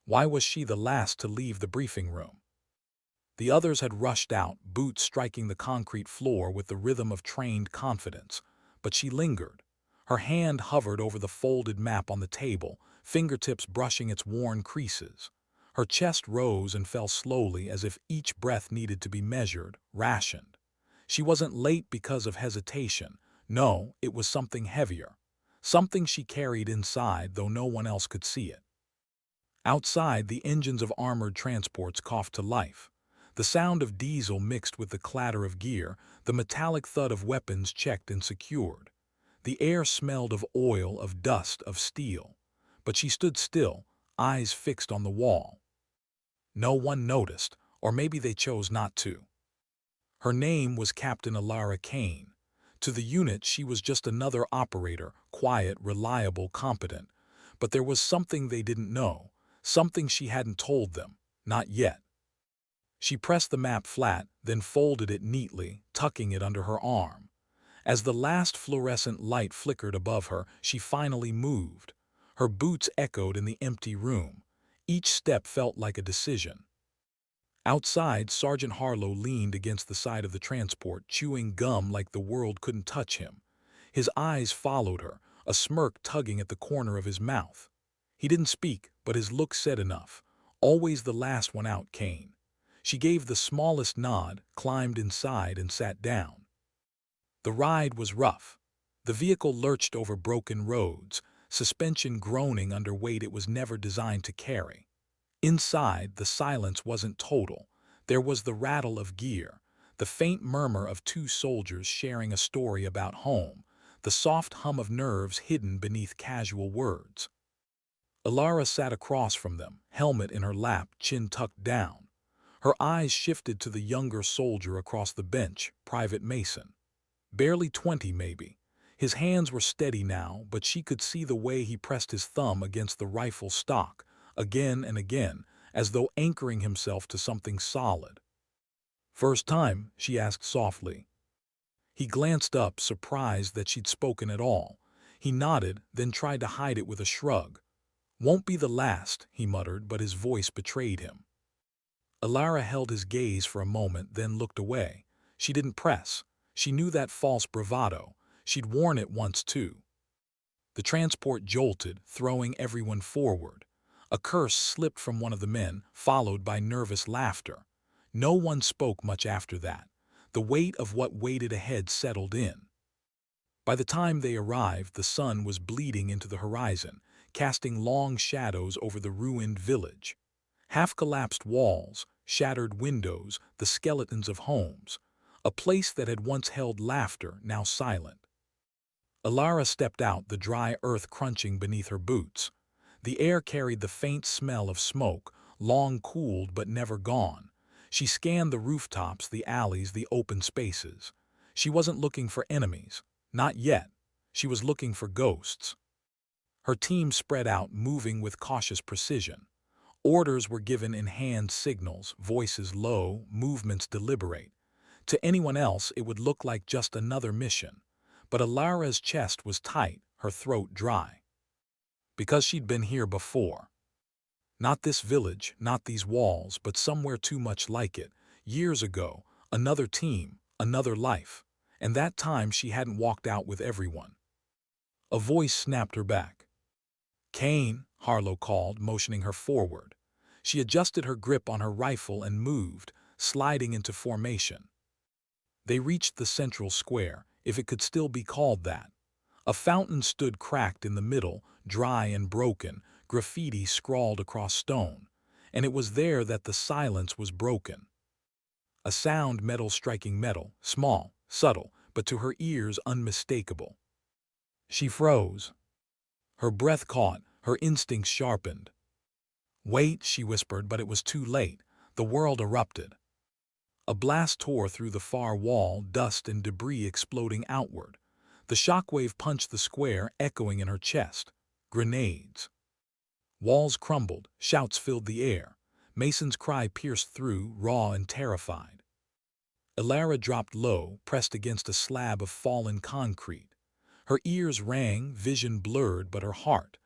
Why was she the last to leave the briefing room? The others had rushed out, boots striking the concrete floor with the rhythm of trained confidence. But she lingered. Her hand hovered over the folded map on the table, fingertips brushing its worn creases. Her chest rose and fell slowly as if each breath needed to be measured, rationed. She wasn't late because of hesitation. No, it was something heavier. Something she carried inside, though no one else could see it. Outside, the engines of armored transports coughed to life. The sound of diesel mixed with the clatter of gear, the metallic thud of weapons checked and secured. The air smelled of oil, of dust, of steel. But she stood still, eyes fixed on the wall. No one noticed, or maybe they chose not to. Her name was Captain Elara Kane. To the unit, she was just another operator, quiet, reliable, competent. But there was something they didn't know, something she hadn't told them, not yet. She pressed the map flat, then folded it neatly, tucking it under her arm. As the last fluorescent light flickered above her, she finally moved. Her boots echoed in the empty room. Each step felt like a decision. Outside, Sergeant Harlow leaned against the side of the transport, chewing gum like the world couldn't touch him. His eyes followed her, a smirk tugging at the corner of his mouth. He didn't speak, but his look said enough. Always the last one out, Kane. She gave the smallest nod, climbed inside, and sat down. The ride was rough. The vehicle lurched over broken roads, suspension groaning under weight it was never designed to carry. Inside, the silence wasn't total. There was the rattle of gear, the faint murmur of two soldiers sharing a story about home, the soft hum of nerves hidden beneath casual words. Elara sat across from them, helmet in her lap, chin tucked down. Her eyes shifted to the younger soldier across the bench, Private Mason. Barely 20, maybe. His hands were steady now, but she could see the way he pressed his thumb against the rifle stock, again and again, as though anchoring himself to something solid. "First time?" she asked softly. He glanced up, surprised that she'd spoken at all. He nodded, then tried to hide it with a shrug. "Won't be the last," he muttered, but his voice betrayed him. Elara held his gaze for a moment, then looked away. She didn't press. She knew that false bravado. She'd worn it once, too. The transport jolted, throwing everyone forward. A curse slipped from one of the men, followed by nervous laughter. No one spoke much after that. The weight of what waited ahead settled in. By the time they arrived, the sun was bleeding into the horizon, casting long shadows over the ruined village. Half-collapsed walls, shattered windows, the skeletons of homes. A place that had once held laughter, now silent. Elara stepped out, the dry earth crunching beneath her boots. The air carried the faint smell of smoke, long cooled but never gone. She scanned the rooftops, the alleys, the open spaces. She wasn't looking for enemies. Not yet. She was looking for ghosts. Her team spread out, moving with cautious precision. Orders were given in hand signals, voices low, movements deliberate. To anyone else, it would look like just another mission. But Elara's chest was tight, her throat dry. Because she'd been here before. Not this village, not these walls, but somewhere too much like it. Years ago, another team, another life. And that time she hadn't walked out with everyone. A voice snapped her back. "Kane," Harlow called, motioning her forward. She adjusted her grip on her rifle and moved, sliding into formation. They reached the central square, if it could still be called that. A fountain stood cracked in the middle, dry and broken, graffiti scrawled across stone. And it was there that the silence was broken. A sound, metal striking metal, small, subtle, but to her ears unmistakable. She froze. Her breath caught, her instincts sharpened. "Wait," she whispered, but it was too late. The world erupted. A blast tore through the far wall, dust and debris exploding outward. The shockwave punched the square, echoing in her chest. Grenades. Walls crumbled, shouts filled the air. Mason's cry pierced through, raw and terrified. Elara dropped low, pressed against a slab of fallen concrete. Her ears rang, vision blurred, but her heart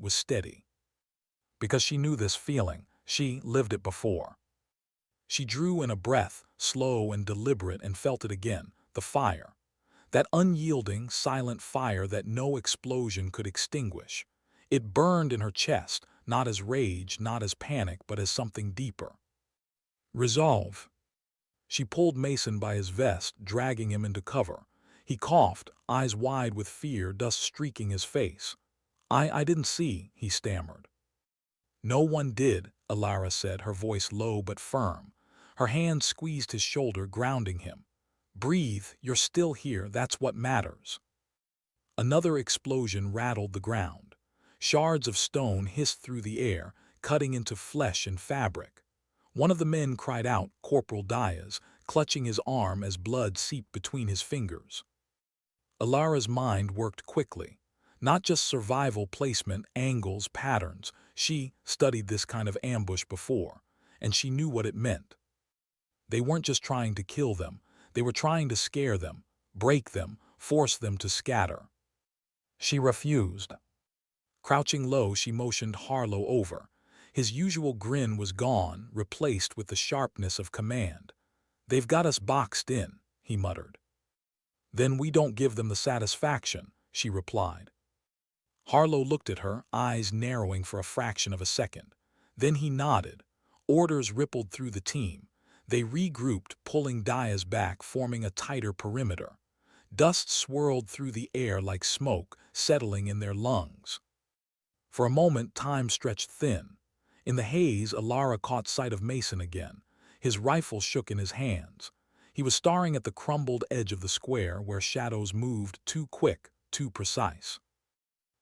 was steady. because she knew this feeling. She lived it before. She drew in a breath, slow and deliberate, and felt it again, the fire. That unyielding, silent fire that no explosion could extinguish. It burned in her chest, not as rage, not as panic, but as something deeper. Resolve. She pulled Mason by his vest, dragging him into cover. He coughed, eyes wide with fear, dust streaking his face. I didn't see," he stammered. "No one did," Elara said, her voice low but firm. Her hand squeezed his shoulder, grounding him. "Breathe, you're still here, that's what matters." Another explosion rattled the ground. Shards of stone hissed through the air, cutting into flesh and fabric. One of the men cried out, Corporal Diaz, clutching his arm as blood seeped between his fingers. Elara's mind worked quickly. Not just survival, placement, angles, patterns. She studied this kind of ambush before, and she knew what it meant. They weren't just trying to kill them. They were trying to scare them, break them, force them to scatter. She refused. Crouching low, she motioned Harlow over. His usual grin was gone, replaced with the sharpness of command. "They've got us boxed in," he muttered. "Then we don't give them the satisfaction," she replied. Harlow looked at her, eyes narrowing for a fraction of a second. Then he nodded. Orders rippled through the team. They regrouped, pulling Diaz back, forming a tighter perimeter. Dust swirled through the air like smoke, settling in their lungs. For a moment, time stretched thin. In the haze, Elara caught sight of Mason again. His rifle shook in his hands. He was staring at the crumbled edge of the square where shadows moved too quick, too precise.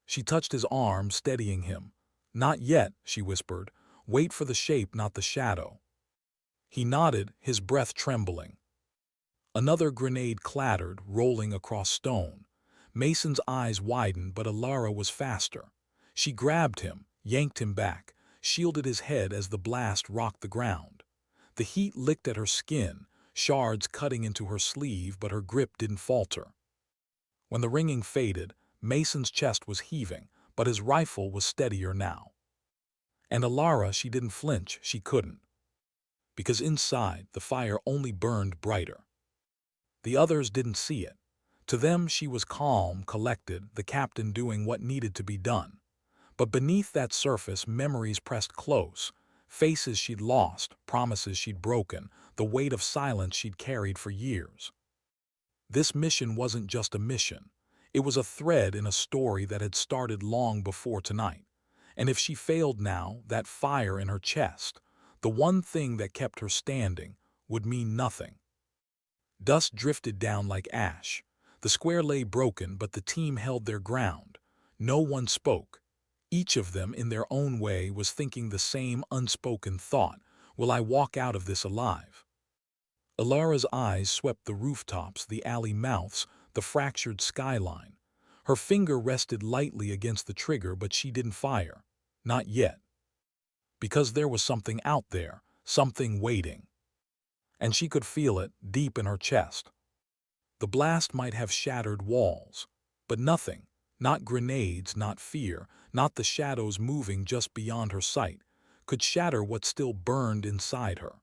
She touched his arm, steadying him. "Not yet," she whispered. "Wait for the shape, not the shadow." He nodded, his breath trembling. Another grenade clattered, rolling across stone. Mason's eyes widened, but Elara was faster. She grabbed him, yanked him back, shielded his head as the blast rocked the ground. The heat licked at her skin, shards cutting into her sleeve, but her grip didn't falter. When the ringing faded, Mason's chest was heaving, but his rifle was steadier now. And Elara, she didn't flinch, she couldn't. Because inside, the fire only burned brighter. The others didn't see it. To them, she was calm, collected, the captain doing what needed to be done. But beneath that surface, memories pressed close. Faces she'd lost, promises she'd broken, the weight of silence she'd carried for years. This mission wasn't just a mission. It was a thread in a story that had started long before tonight. And if she failed now, that fire in her chest, the one thing that kept her standing, would mean nothing. Dust drifted down like ash. The square lay broken, but the team held their ground. No one spoke. Each of them, in their own way, was thinking the same unspoken thought: will I walk out of this alive? Elara's eyes swept the rooftops, the alley mouths, the fractured skyline. Her finger rested lightly against the trigger, but she didn't fire. Not yet. Because there was something out there, something waiting. And she could feel it, deep in her chest. The blast might have shattered walls, but nothing, not grenades, not fear, not the shadows moving just beyond her sight, could shatter what still burned inside her.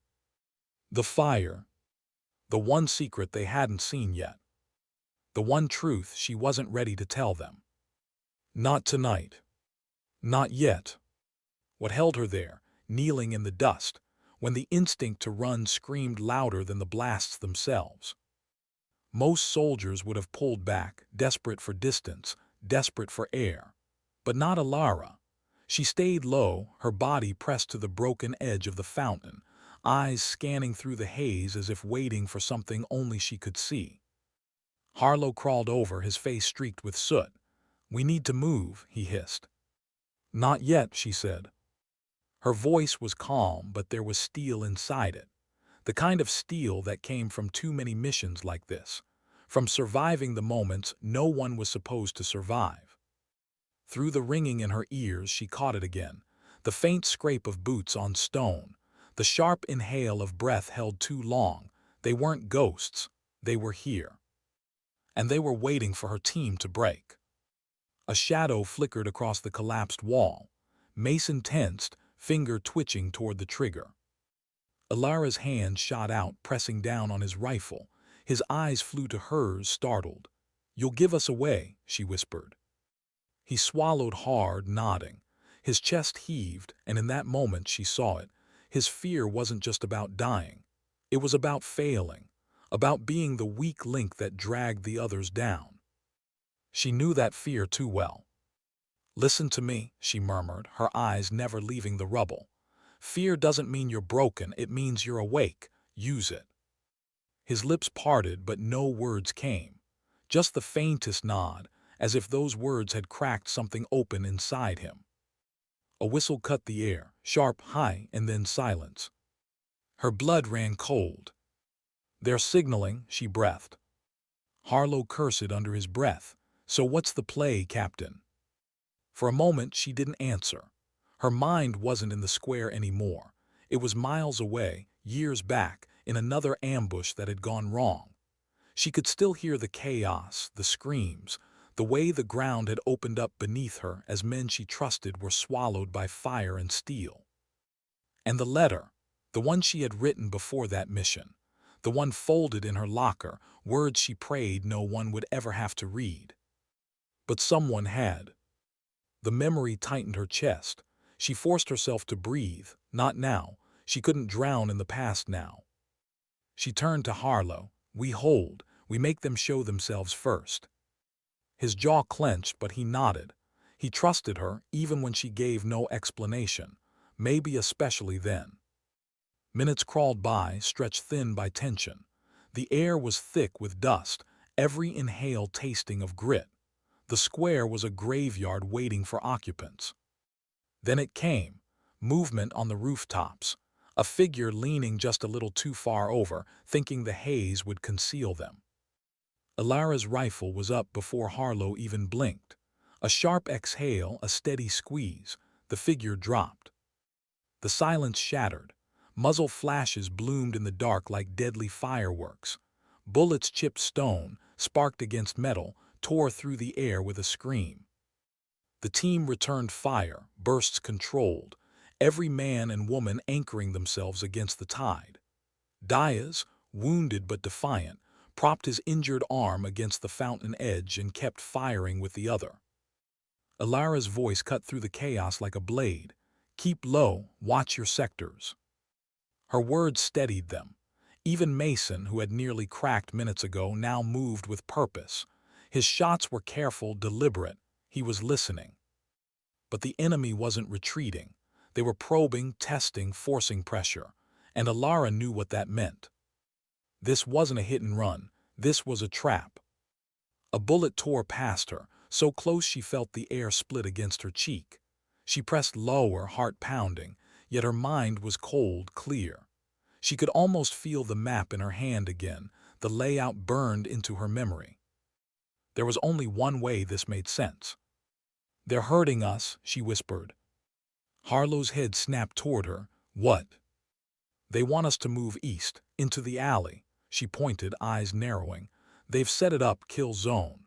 The fire. The one secret they hadn't seen yet. The one truth she wasn't ready to tell them. Not tonight. Not yet. What held her there, kneeling in the dust, when the instinct to run screamed louder than the blasts themselves? Most soldiers would have pulled back, desperate for distance, desperate for air. But not Elara. She stayed low, her body pressed to the broken edge of the fountain, eyes scanning through the haze as if waiting for something only she could see. Harlow crawled over, his face streaked with soot. "We need to move," he hissed. "Not yet," she said. Her voice was calm, but there was steel inside it. The kind of steel that came from too many missions like this, from surviving the moments no one was supposed to survive. Through the ringing in her ears, she caught it again, the faint scrape of boots on stone, the sharp inhale of breath held too long. They weren't ghosts, they were here. And they were waiting for her team to break. A shadow flickered across the collapsed wall. Mason tensed, finger twitching toward the trigger. Elara's hand shot out, pressing down on his rifle. His eyes flew to hers, startled. "You'll give us away," she whispered. He swallowed hard, nodding. His chest heaved, and in that moment she saw it. His fear wasn't just about dying. It was about failing, about being the weak link that dragged the others down. She knew that fear too well. "Listen to me," she murmured, her eyes never leaving the rubble. "Fear doesn't mean you're broken, it means you're awake. Use it." His lips parted, but no words came. Just the faintest nod, as if those words had cracked something open inside him. A whistle cut the air, sharp, high, and then silence. Her blood ran cold. "They're signaling," she breathed. Harlow cursed under his breath. "So what's the play, Captain?" For a moment she didn't answer. Her mind wasn't in the square anymore. It was miles away, years back, in another ambush that had gone wrong. She could still hear the chaos, the screams, the way the ground had opened up beneath her as men she trusted were swallowed by fire and steel. And the letter, the one she had written before that mission, the one folded in her locker, words she prayed no one would ever have to read. But someone had. The memory tightened her chest. She forced herself to breathe. Not now. She couldn't drown in the past now. She turned to Harlow. "We hold. We make them show themselves first." His jaw clenched, but he nodded. He trusted her, even when she gave no explanation. Maybe especially then. Minutes crawled by, stretched thin by tension. The air was thick with dust, every inhale tasting of grit. The square was a graveyard waiting for occupants. Then it came. Movement on the rooftops. A figure leaning just a little too far over, thinking the haze would conceal them. Elara's rifle was up before Harlow even blinked. A sharp exhale, a steady squeeze. The figure dropped. The silence shattered. Muzzle flashes bloomed in the dark like deadly fireworks. Bullets chipped stone, sparked against metal, tore through the air with a scream. The team returned fire, bursts controlled, every man and woman anchoring themselves against the tide. Diaz, wounded but defiant, propped his injured arm against the fountain edge and kept firing with the other. Elara's voice cut through the chaos like a blade. "Keep low, watch your sectors." Her words steadied them. Even Mason, who had nearly cracked minutes ago, now moved with purpose. His shots were careful, deliberate. He was listening. But the enemy wasn't retreating. They were probing, testing, forcing pressure. And Elara knew what that meant. This wasn't a hit and run. This was a trap. A bullet tore past her, so close she felt the air split against her cheek. She pressed lower, heart pounding, yet her mind was cold, clear. She could almost feel the map in her hand again, the layout burned into her memory. There was only one way this made sense. "They're hurting us," she whispered. Harlow's head snapped toward her. "What?" "They want us to move east, into the alley," she pointed, eyes narrowing. "They've set it up, kill zone."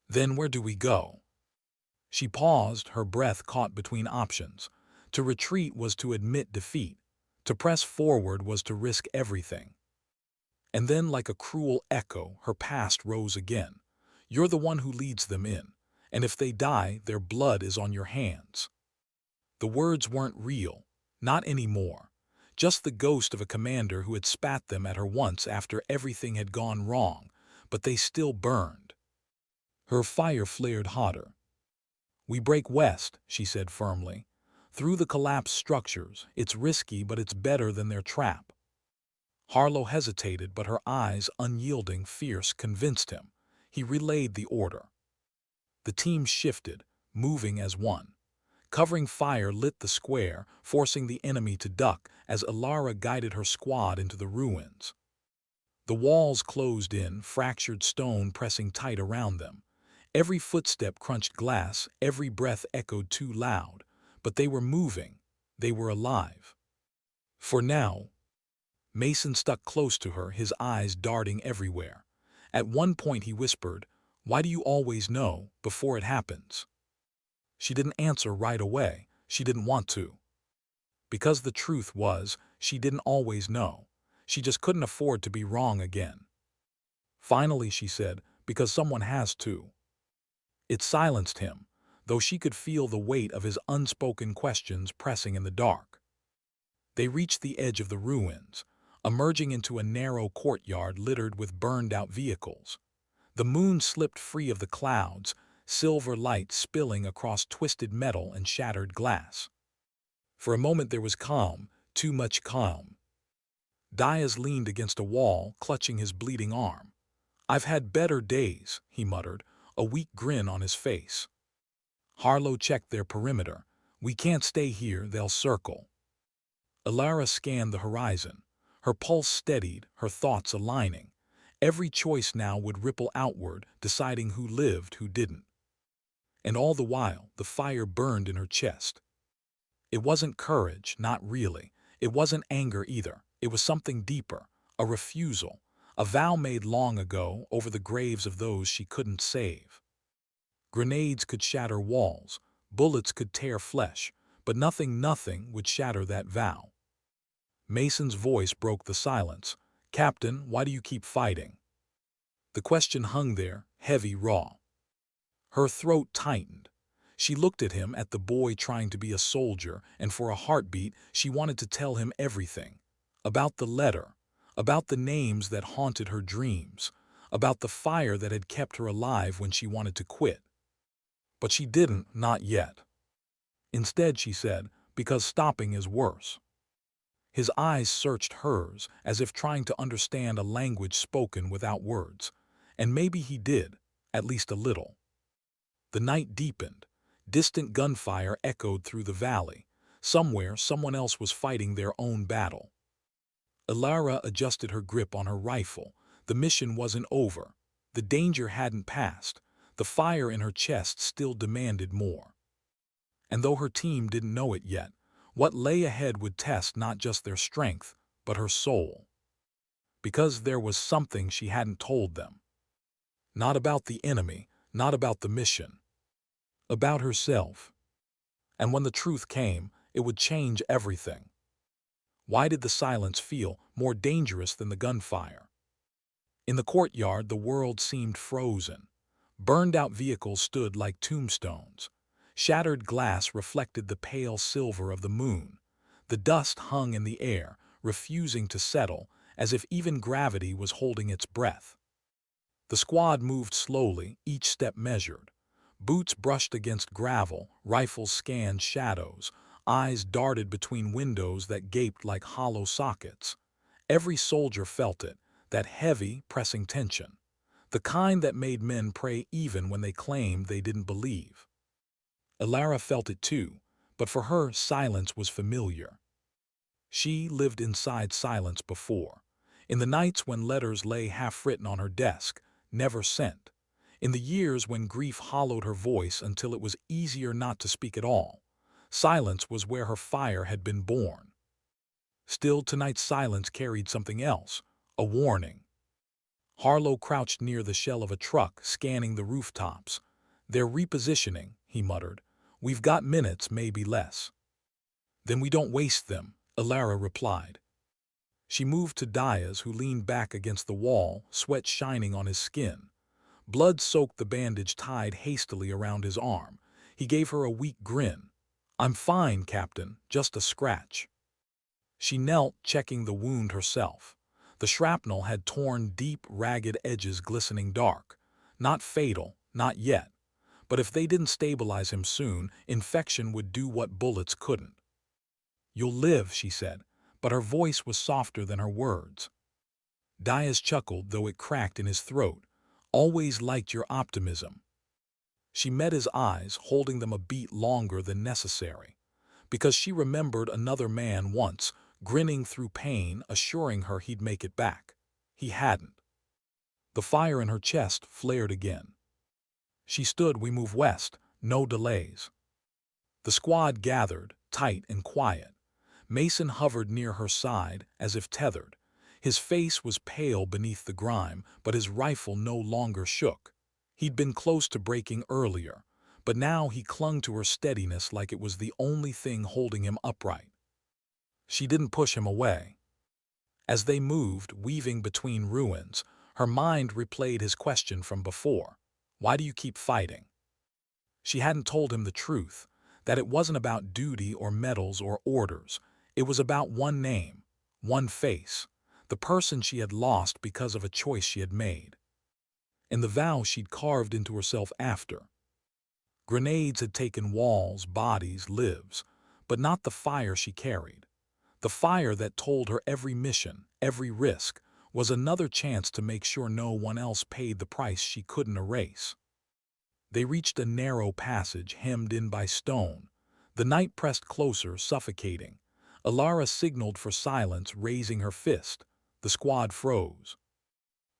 "Then where do we go?" She paused, her breath caught between options. To retreat was to admit defeat. To press forward was to risk everything. And then, like a cruel echo, her past rose again. "You're the one who leads them in, and if they die, their blood is on your hands." The words weren't real, not anymore. Just the ghost of a commander who had spat them at her once after everything had gone wrong, but they still burned. Her fire flared hotter. "We break west," she said firmly. "Through the collapsed structures. It's risky, but it's better than their trap." Harlow hesitated, but her eyes, unyielding, fierce, convinced him. He relayed the order. The team shifted, moving as one. Covering fire lit the square, forcing the enemy to duck as Elara guided her squad into the ruins. The walls closed in, fractured stone pressing tight around them. Every footstep crunched glass, every breath echoed too loud. But they were moving. They were alive. For now. Mason stuck close to her, his eyes darting everywhere. At one point he whispered, "Why do you always know before it happens?" She didn't answer right away. She didn't want to. Because the truth was, she didn't always know. She just couldn't afford to be wrong again. Finally, she said, because someone has to. It silenced him, though she could feel the weight of his unspoken questions pressing in the dark. They reached the edge of the ruins, emerging into a narrow courtyard littered with burned-out vehicles. The moon slipped free of the clouds, silver light spilling across twisted metal and shattered glass. For a moment there was calm, too much calm. Diaz leaned against a wall, clutching his bleeding arm. "I've had better days," he muttered, a weak grin on his face. Harlow checked their perimeter. "We can't stay here, they'll circle." Elara scanned the horizon. Her pulse steadied, her thoughts aligning. Every choice now would ripple outward, deciding who lived, who didn't. And all the while, the fire burned in her chest. It wasn't courage, not really. It wasn't anger either. It was something deeper, a refusal, a vow made long ago over the graves of those she couldn't save. Grenades could shatter walls, bullets could tear flesh, but nothing would shatter that vow. Mason's voice broke the silence. "Captain, why do you keep fighting?" The question hung there, heavy, raw. Her throat tightened. She looked at him, at the boy trying to be a soldier, and for a heartbeat she wanted to tell him everything. About the letter, about the names that haunted her dreams, about the fire that had kept her alive when she wanted to quit. But she didn't, not yet. Instead, she said, "Because stopping is worse." His eyes searched hers, as if trying to understand a language spoken without words. And maybe he did, at least a little. The night deepened. Distant gunfire echoed through the valley. Somewhere, someone else was fighting their own battle. Elara adjusted her grip on her rifle. The mission wasn't over. The danger hadn't passed. The fire in her chest still demanded more. And though her team didn't know it yet, what lay ahead would test not just their strength, but her soul. Because there was something she hadn't told them. Not about the enemy, not about the mission. About herself. And when the truth came, it would change everything. Why did the silence feel more dangerous than the gunfire? In the courtyard, the world seemed frozen. Burned-out vehicles stood like tombstones. Shattered glass reflected the pale silver of the moon. The dust hung in the air, refusing to settle, as if even gravity was holding its breath. The squad moved slowly, each step measured. Boots brushed against gravel, rifles scanned shadows, eyes darted between windows that gaped like hollow sockets. Every soldier felt it, that heavy, pressing tension. The kind that made men pray even when they claimed they didn't believe. Elara felt it too, but for her, silence was familiar. She lived inside silence before. In the nights when letters lay half-written on her desk, never sent. In the years when grief hollowed her voice until it was easier not to speak at all. Silence was where her fire had been born. Still, tonight's silence carried something else, a warning. Harlow crouched near the shell of a truck, scanning the rooftops. "They're repositioning," he muttered. "We've got minutes, maybe less." "Then we don't waste them," Elara replied. She moved to Diaz, who leaned back against the wall, sweat shining on his skin. Blood soaked the bandage tied hastily around his arm. He gave her a weak grin. "I'm fine, Captain, just a scratch." She knelt, checking the wound herself. The shrapnel had torn deep, ragged edges glistening dark. Not fatal, not yet. But if they didn't stabilize him soon, infection would do what bullets couldn't. "You'll live," she said, but her voice was softer than her words. Diaz chuckled, though it cracked in his throat. "Always liked your optimism." She met his eyes, holding them a beat longer than necessary. Because she remembered another man once, grinning through pain, assuring her he'd make it back. He hadn't. The fire in her chest flared again. She stood. "We move west, no delays." The squad gathered, tight and quiet. Mason hovered near her side, as if tethered. His face was pale beneath the grime, but his rifle no longer shook. He'd been close to breaking earlier, but now he clung to her steadiness like it was the only thing holding him upright. She didn't push him away. As they moved, weaving between ruins, her mind replayed his question from before. Why do you keep fighting? She hadn't told him the truth, that it wasn't about duty or medals or orders. It was about one name, one face, the person she had lost because of a choice she had made, and the vow she'd carved into herself after. Grenades had taken walls, bodies, lives, but not the fire she carried. The fire that told her every mission, every risk, was another chance to make sure no one else paid the price she couldn't erase. They reached a narrow passage hemmed in by stone. The night pressed closer, suffocating. Elara signaled for silence, raising her fist. The squad froze.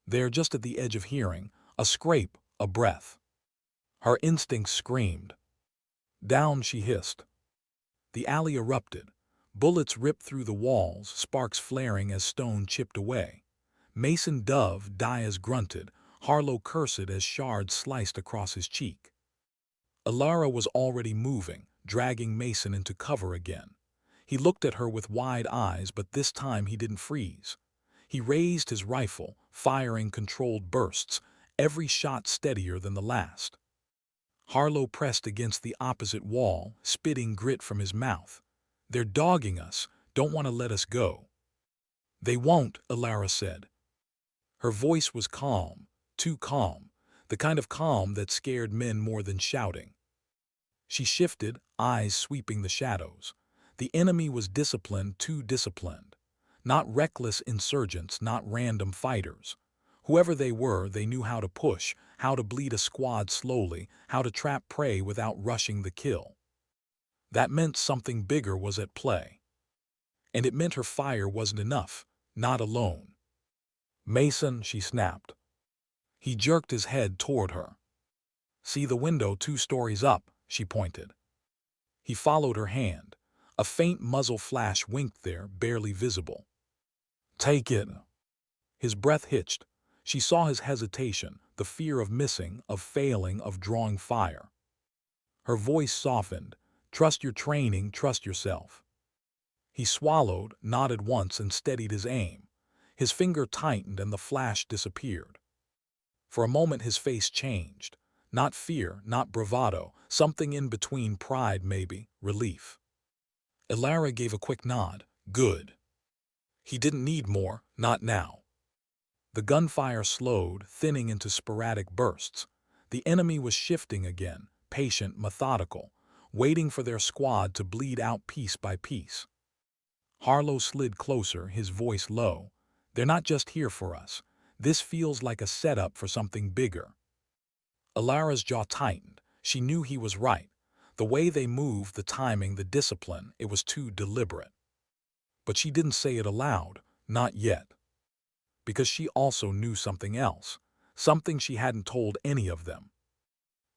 There, just at the edge of hearing, a scrape, a breath. Her instincts screamed. Down, she hissed. The alley erupted. Bullets ripped through the walls, sparks flaring as stone chipped away. Mason Dove, Diaz grunted. Harlow cursed as shards sliced across his cheek. Elara was already moving, dragging Mason into cover again. He looked at her with wide eyes, but this time he didn't freeze. He raised his rifle, firing controlled bursts, every shot steadier than the last. Harlow pressed against the opposite wall, spitting grit from his mouth. They're dogging us, don't want to let us go. They won't, Elara said. Her voice was calm, too calm, the kind of calm that scared men more than shouting. She shifted, eyes sweeping the shadows. The enemy was disciplined, too disciplined. Not reckless insurgents, not random fighters. Whoever they were, they knew how to push, how to bleed a squad slowly, how to trap prey without rushing the kill. That meant something bigger was at play. And it meant her fire wasn't enough, not alone. Mason, she snapped. He jerked his head toward her. See the window 2 stories up, she pointed. He followed her hand. A faint muzzle flash winked there, barely visible. Take it. His breath hitched. She saw his hesitation, the fear of missing, of failing, of drawing fire. Her voice softened. Trust your training, trust yourself. He swallowed, nodded once, and steadied his aim. His finger tightened and the flash disappeared. For a moment his face changed. Not fear, not bravado, something in between, pride maybe, relief. Elara gave a quick nod. Good. He didn't need more, not now. The gunfire slowed, thinning into sporadic bursts. The enemy was shifting again, patient, methodical, waiting for their squad to bleed out piece by piece. Harlow slid closer, his voice low. They're not just here for us. This feels like a setup for something bigger. Elara's jaw tightened. She knew he was right. The way they moved, the timing, the discipline, it was too deliberate. But she didn't say it aloud, not yet. Because she also knew something else, something she hadn't told any of them.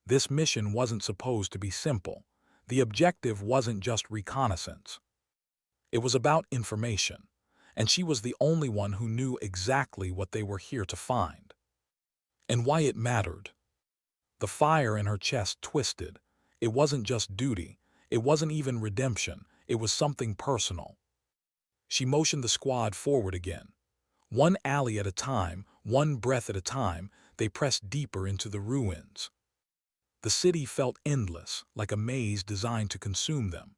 This mission wasn't supposed to be simple. The objective wasn't just reconnaissance. It was about information, and she was the only one who knew exactly what they were here to find. And why it mattered. The fire in her chest twisted. It wasn't just duty. It wasn't even redemption. It was something personal. She motioned the squad forward again. One alley at a time, one breath at a time, they pressed deeper into the ruins. The city felt endless, like a maze designed to consume them.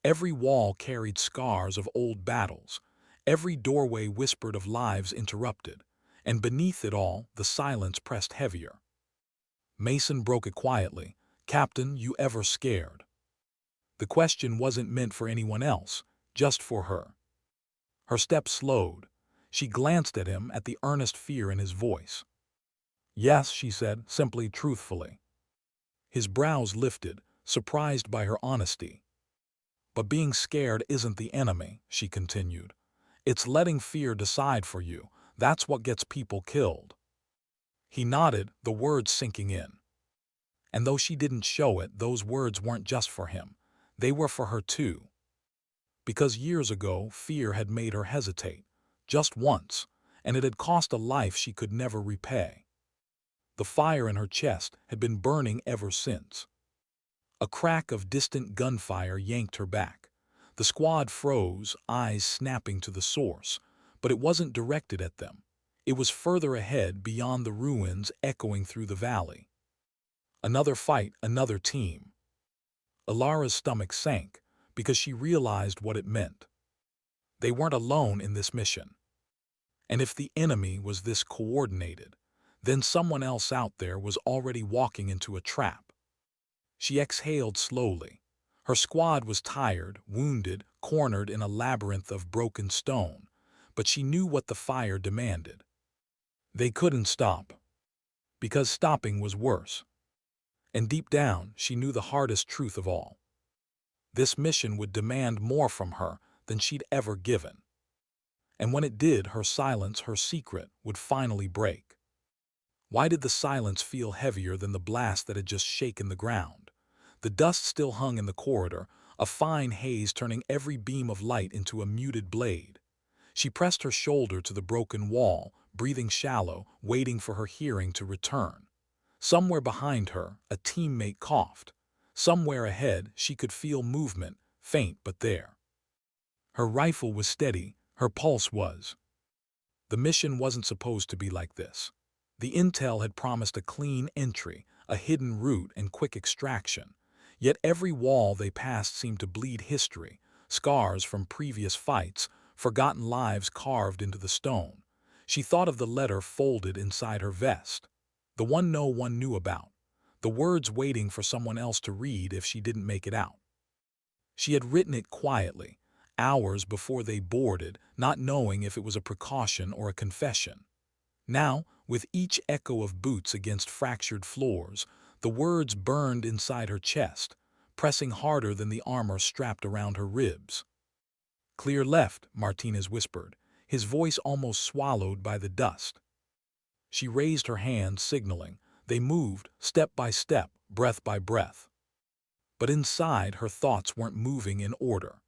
Every wall carried scars of old battles. Every doorway whispered of lives interrupted. And beneath it all, the silence pressed heavier. Mason broke it quietly. Captain, you ever scared? The question wasn't meant for anyone else, just for her. Her steps slowed. She glanced at him, at the earnest fear in his voice. Yes, she said, simply, truthfully. His brows lifted, surprised by her honesty. But being scared isn't the enemy, she continued. It's letting fear decide for you. That's what gets people killed. He nodded, the words sinking in. And though she didn't show it, those words weren't just for him. They were for her too. Because years ago, fear had made her hesitate. Just once, and it had cost a life she could never repay. The fire in her chest had been burning ever since. A crack of distant gunfire yanked her back. The squad froze, eyes snapping to the source, but it wasn't directed at them. It was further ahead, beyond the ruins, echoing through the valley. Another fight, another team. Elara's stomach sank because she realized what it meant. They weren't alone in this mission. And if the enemy was this coordinated, then someone else out there was already walking into a trap. She exhaled slowly. Her squad was tired, wounded, cornered in a labyrinth of broken stone, but she knew what the fire demanded. They couldn't stop, because stopping was worse. And deep down, she knew the hardest truth of all. This mission would demand more from her than she'd ever given. And when it did, her silence, her secret, would finally break. Why did the silence feel heavier than the blast that had just shaken the ground? The dust still hung in the corridor, a fine haze turning every beam of light into a muted blade. She pressed her shoulder to the broken wall, breathing shallow, waiting for her hearing to return. Somewhere behind her, a teammate coughed. Somewhere ahead, she could feel movement, faint but there. Her rifle was steady, her pulse was. The mission wasn't supposed to be like this. The intel had promised a clean entry, a hidden route and quick extraction. Yet every wall they passed seemed to bleed history, scars from previous fights, forgotten lives carved into the stone. She thought of the letter folded inside her vest, the one no one knew about, the words waiting for someone else to read if she didn't make it out. She had written it quietly, hours before they boarded, not knowing if it was a precaution or a confession. Now, with each echo of boots against fractured floors, the words burned inside her chest, pressing harder than the armor strapped around her ribs. "Clear left," Martinez whispered, his voice almost swallowed by the dust. She raised her hand, signaling. They moved, step by step, breath by breath. But inside, her thoughts weren't moving in order.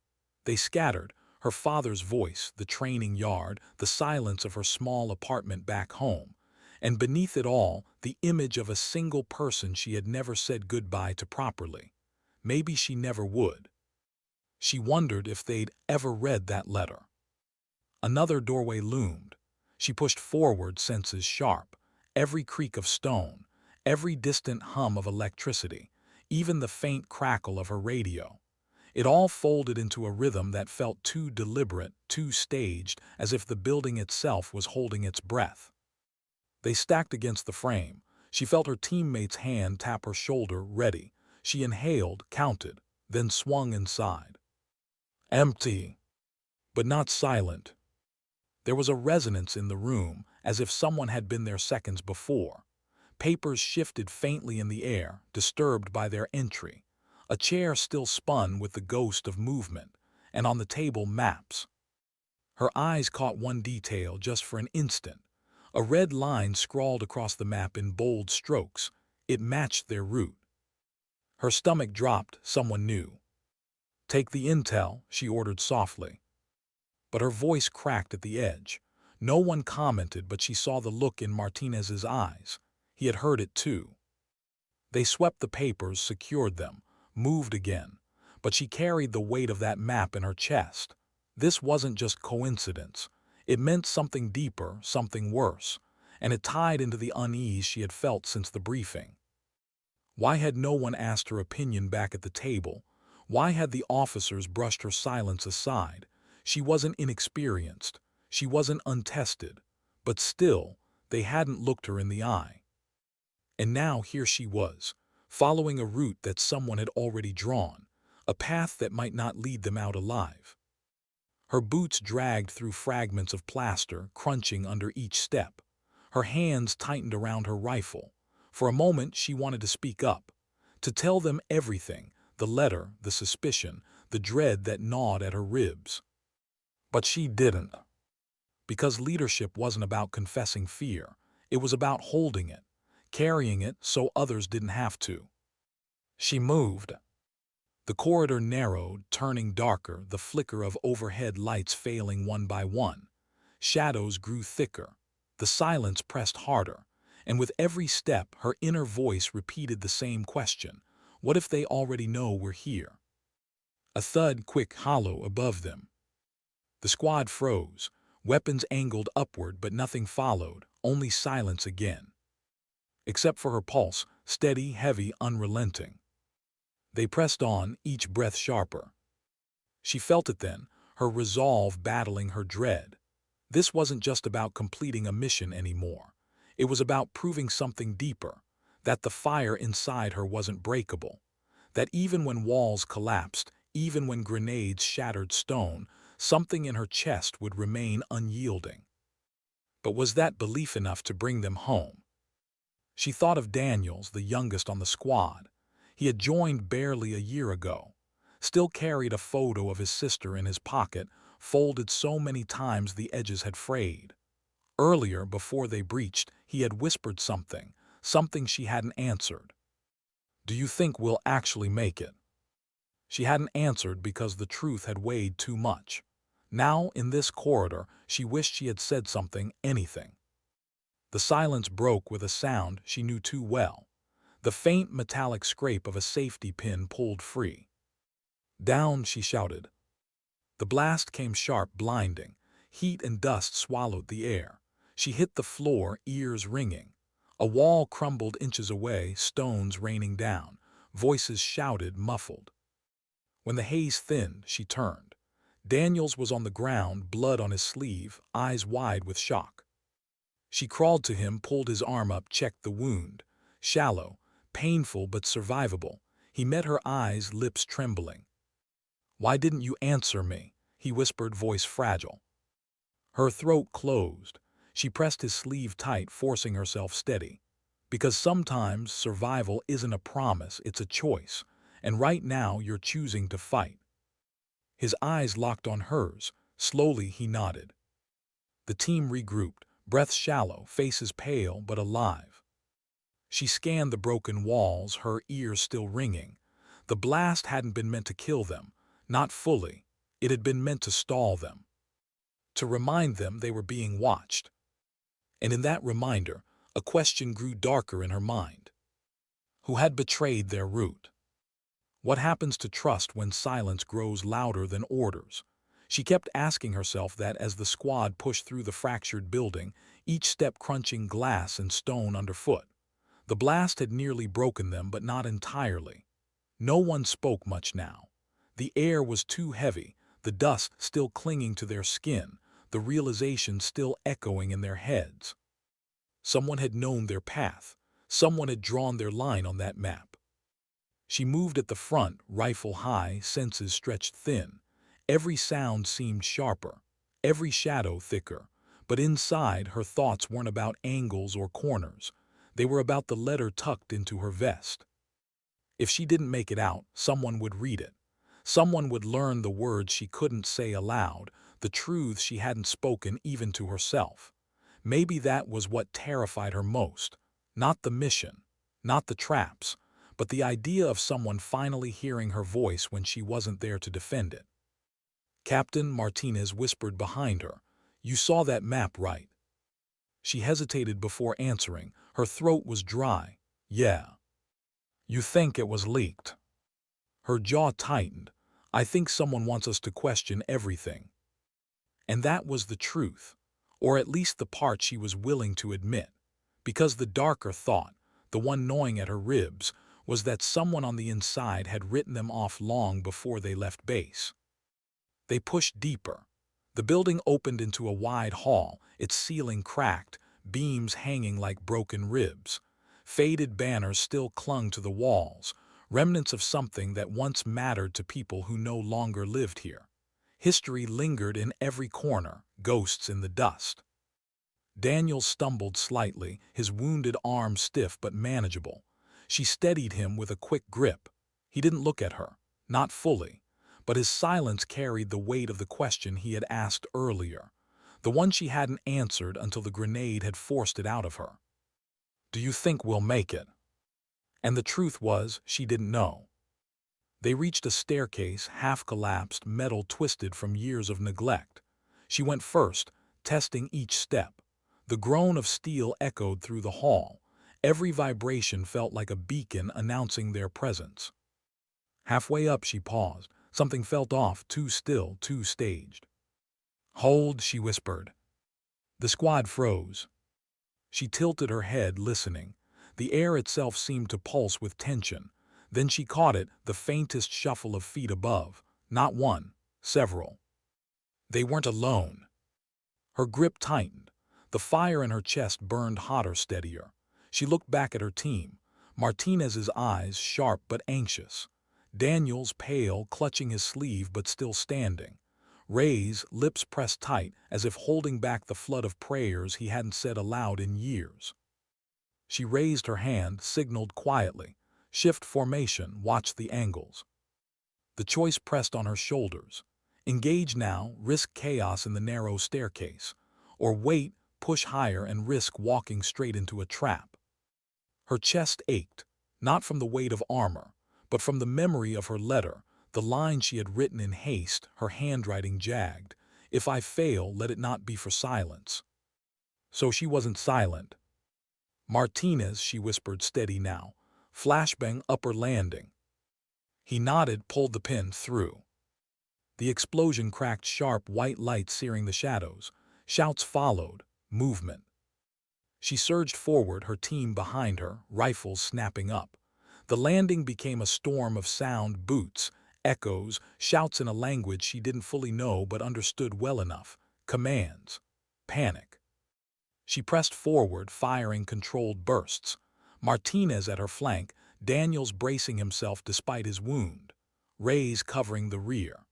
They scattered, her father's voice, the training yard, the silence of her small apartment back home, and beneath it all, the image of a single person she had never said goodbye to properly. Maybe she never would. She wondered if they'd ever read that letter. Another doorway loomed. She pushed forward, senses sharp. Every creak of stone, every distant hum of electricity, even the faint crackle of her radio. It all folded into a rhythm that felt too deliberate, too staged, as if the building itself was holding its breath. They stacked against the frame. She felt her teammate's hand tap her shoulder, ready. She inhaled, counted, then swung inside. Empty, but not silent. There was a resonance in the room, as if someone had been there seconds before. Papers shifted faintly in the air, disturbed by their entry. A chair still spun with the ghost of movement, and on the table maps. Her eyes caught one detail just for an instant. A red line scrawled across the map in bold strokes. It matched their route. Her stomach dropped, someone knew. "Take the intel," she ordered softly. But her voice cracked at the edge. No one commented, but she saw the look in Martinez's eyes. He had heard it too. They swept the papers, secured them, moved again. But she carried the weight of that map in her chest. This wasn't just coincidence. It meant something deeper, something worse. And it tied into the unease she had felt since the briefing. Why had no one asked her opinion back at the table? Why had the officers brushed her silence aside? She wasn't inexperienced. She wasn't untested. But still, they hadn't looked her in the eye. And now here she was, following a route that someone had already drawn, a path that might not lead them out alive. Her boots dragged through fragments of plaster, crunching under each step. Her hands tightened around her rifle. For a moment, she wanted to speak up, to tell them everything, the letter, the suspicion, the dread that gnawed at her ribs. But she didn't. Because leadership wasn't about confessing fear. It was about holding it, carrying it so others didn't have to. She moved. The corridor narrowed, turning darker, the flicker of overhead lights failing one by one. Shadows grew thicker. The silence pressed harder, and with every step, her inner voice repeated the same question. What if they already know we're here? A thud quick hollow above them. The squad froze, weapons angled upward, but nothing followed, only silence again. Except for her pulse, steady, heavy, unrelenting. They pressed on, each breath sharper. She felt it then, her resolve battling her dread. This wasn't just about completing a mission anymore. It was about proving something deeper, that the fire inside her wasn't breakable, that even when walls collapsed, even when grenades shattered stone, something in her chest would remain unyielding. But was that belief enough to bring them home? She thought of Daniels, the youngest on the squad. He had joined barely a year ago, still carried a photo of his sister in his pocket, folded so many times the edges had frayed. Earlier, before they breached, he had whispered something she hadn't answered. "Do you think we'll actually make it?" She hadn't answered because the truth had weighed too much. Now, in this corridor, she wished she had said something, anything. The silence broke with a sound she knew too well. The faint metallic scrape of a safety pin pulled free. "Down," she shouted. The blast came sharp, blinding. Heat and dust swallowed the air. She hit the floor, ears ringing. A wall crumbled inches away, stones raining down. Voices shouted, muffled. When the haze thinned, she turned. Daniels was on the ground, blood on his sleeve, eyes wide with shock. She crawled to him, pulled his arm up, checked the wound. Shallow, painful but survivable. He met her eyes, lips trembling. "Why didn't you answer me?" he whispered, voice fragile. Her throat closed. She pressed his sleeve tight, forcing herself steady. Because sometimes survival isn't a promise, it's a choice. And right now you're choosing to fight. His eyes locked on hers. Slowly he nodded. The team regrouped, breaths shallow, faces pale but alive. She scanned the broken walls, her ears still ringing. The blast hadn't been meant to kill them. Not fully. It had been meant to stall them. To remind them they were being watched. And in that reminder, a question grew darker in her mind. Who had betrayed their route? What happens to trust when silence grows louder than orders? She kept asking herself that as the squad pushed through the fractured building, each step crunching glass and stone underfoot. The blast had nearly broken them, but not entirely. No one spoke much now. The air was too heavy, the dust still clinging to their skin, the realization still echoing in their heads. Someone had known their path. Someone had drawn their line on that map. She moved at the front, rifle high, senses stretched thin. Every sound seemed sharper, every shadow thicker. But inside, her thoughts weren't about angles or corners. They were about the letter tucked into her vest. If she didn't make it out, someone would read it. Someone would learn the words she couldn't say aloud, the truths she hadn't spoken even to herself. Maybe that was what terrified her most. Not the mission, not the traps, but the idea of someone finally hearing her voice when she wasn't there to defend it. Captain Martinez whispered behind her, "You saw that map, right?" She hesitated before answering. Her throat was dry. "Yeah." "You think it was leaked?" Her jaw tightened. "I think someone wants us to question everything." And that was the truth, or at least the part she was willing to admit. Because the darker thought, the one gnawing at her ribs, was that someone on the inside had written them off long before they left base. They pushed deeper. The building opened into a wide hall, its ceiling cracked, beams hanging like broken ribs. Faded banners still clung to the walls, remnants of something that once mattered to people who no longer lived here. History lingered in every corner, ghosts in the dust. Daniel stumbled slightly, his wounded arm stiff but manageable. She steadied him with a quick grip. He didn't look at her, not fully, but his silence carried the weight of the question he had asked earlier, the one she hadn't answered until the grenade had forced it out of her. "Do you think we'll make it?" And the truth was, she didn't know. They reached a staircase, half-collapsed, metal twisted from years of neglect. She went first, testing each step. The groan of steel echoed through the hall. Every vibration felt like a beacon announcing their presence. Halfway up she paused. Something felt off, too still, too staged. "Hold," she whispered. The squad froze. She tilted her head, listening. The air itself seemed to pulse with tension. Then she caught it, the faintest shuffle of feet above. Not one, several. They weren't alone. Her grip tightened. The fire in her chest burned hotter, steadier. She looked back at her team. Martinez's eyes sharp but anxious. Daniel's pale, clutching his sleeve but still standing. Ray's lips pressed tight, as if holding back the flood of prayers he hadn't said aloud in years. She raised her hand, signaled quietly. "Shift formation, watch the angles." The choice pressed on her shoulders. Engage now, risk chaos in the narrow staircase. Or wait, push higher and risk walking straight into a trap. Her chest ached, not from the weight of armor, but from the memory of her letter, the line she had written in haste, her handwriting jagged. "If I fail, let it not be for silence." So she wasn't silent. "Martinez," she whispered, steady now. "Flashbang, upper landing." He nodded, pulled the pin through. The explosion cracked, sharp white light searing the shadows. Shouts followed. Movement. She surged forward, her team behind her, rifles snapping up. The landing became a storm of sound, boots, echoes, shouts in a language she didn't fully know but understood well enough. Commands. Panic. She pressed forward, firing controlled bursts. Martinez at her flank, Daniels bracing himself despite his wound. Ray's covering the rear.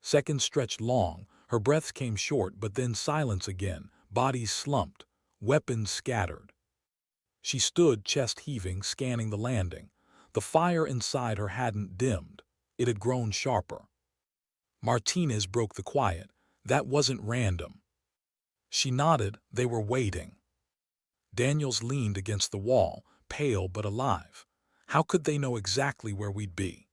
Seconds stretched long, her breaths came short, but then silence again, bodies slumped, weapons scattered. She stood, chest heaving, scanning the landing. The fire inside her hadn't dimmed. It had grown sharper. Martinez broke the quiet. "That wasn't random." She nodded. They were waiting. Daniels leaned against the wall, pale but alive. "How could they know exactly where we'd be?"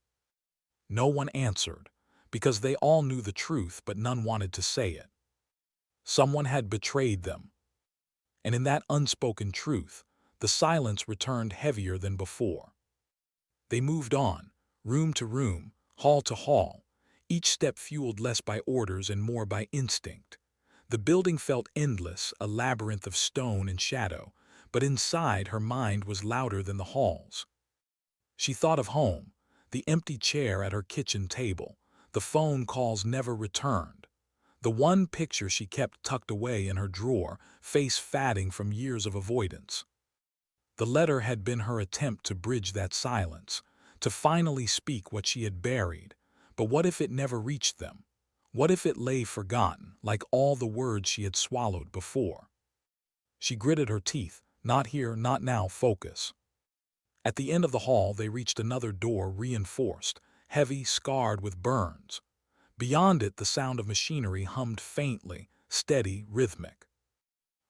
No one answered, because they all knew the truth, but none wanted to say it. Someone had betrayed them. And in that unspoken truth, the silence returned heavier than before. They moved on, room to room, hall to hall, each step fueled less by orders and more by instinct. The building felt endless, a labyrinth of stone and shadow, but inside her mind was louder than the halls. She thought of home, the empty chair at her kitchen table, the phone calls never returned, the one picture she kept tucked away in her drawer, face fatting from years of avoidance. The letter had been her attempt to bridge that silence, to finally speak what she had buried. But what if it never reached them? What if it lay forgotten, like all the words she had swallowed before? She gritted her teeth. Not here, not now, focus. At the end of the hall they reached another door, reinforced, heavy, scarred with burns. Beyond it the sound of machinery hummed faintly, steady, rhythmic.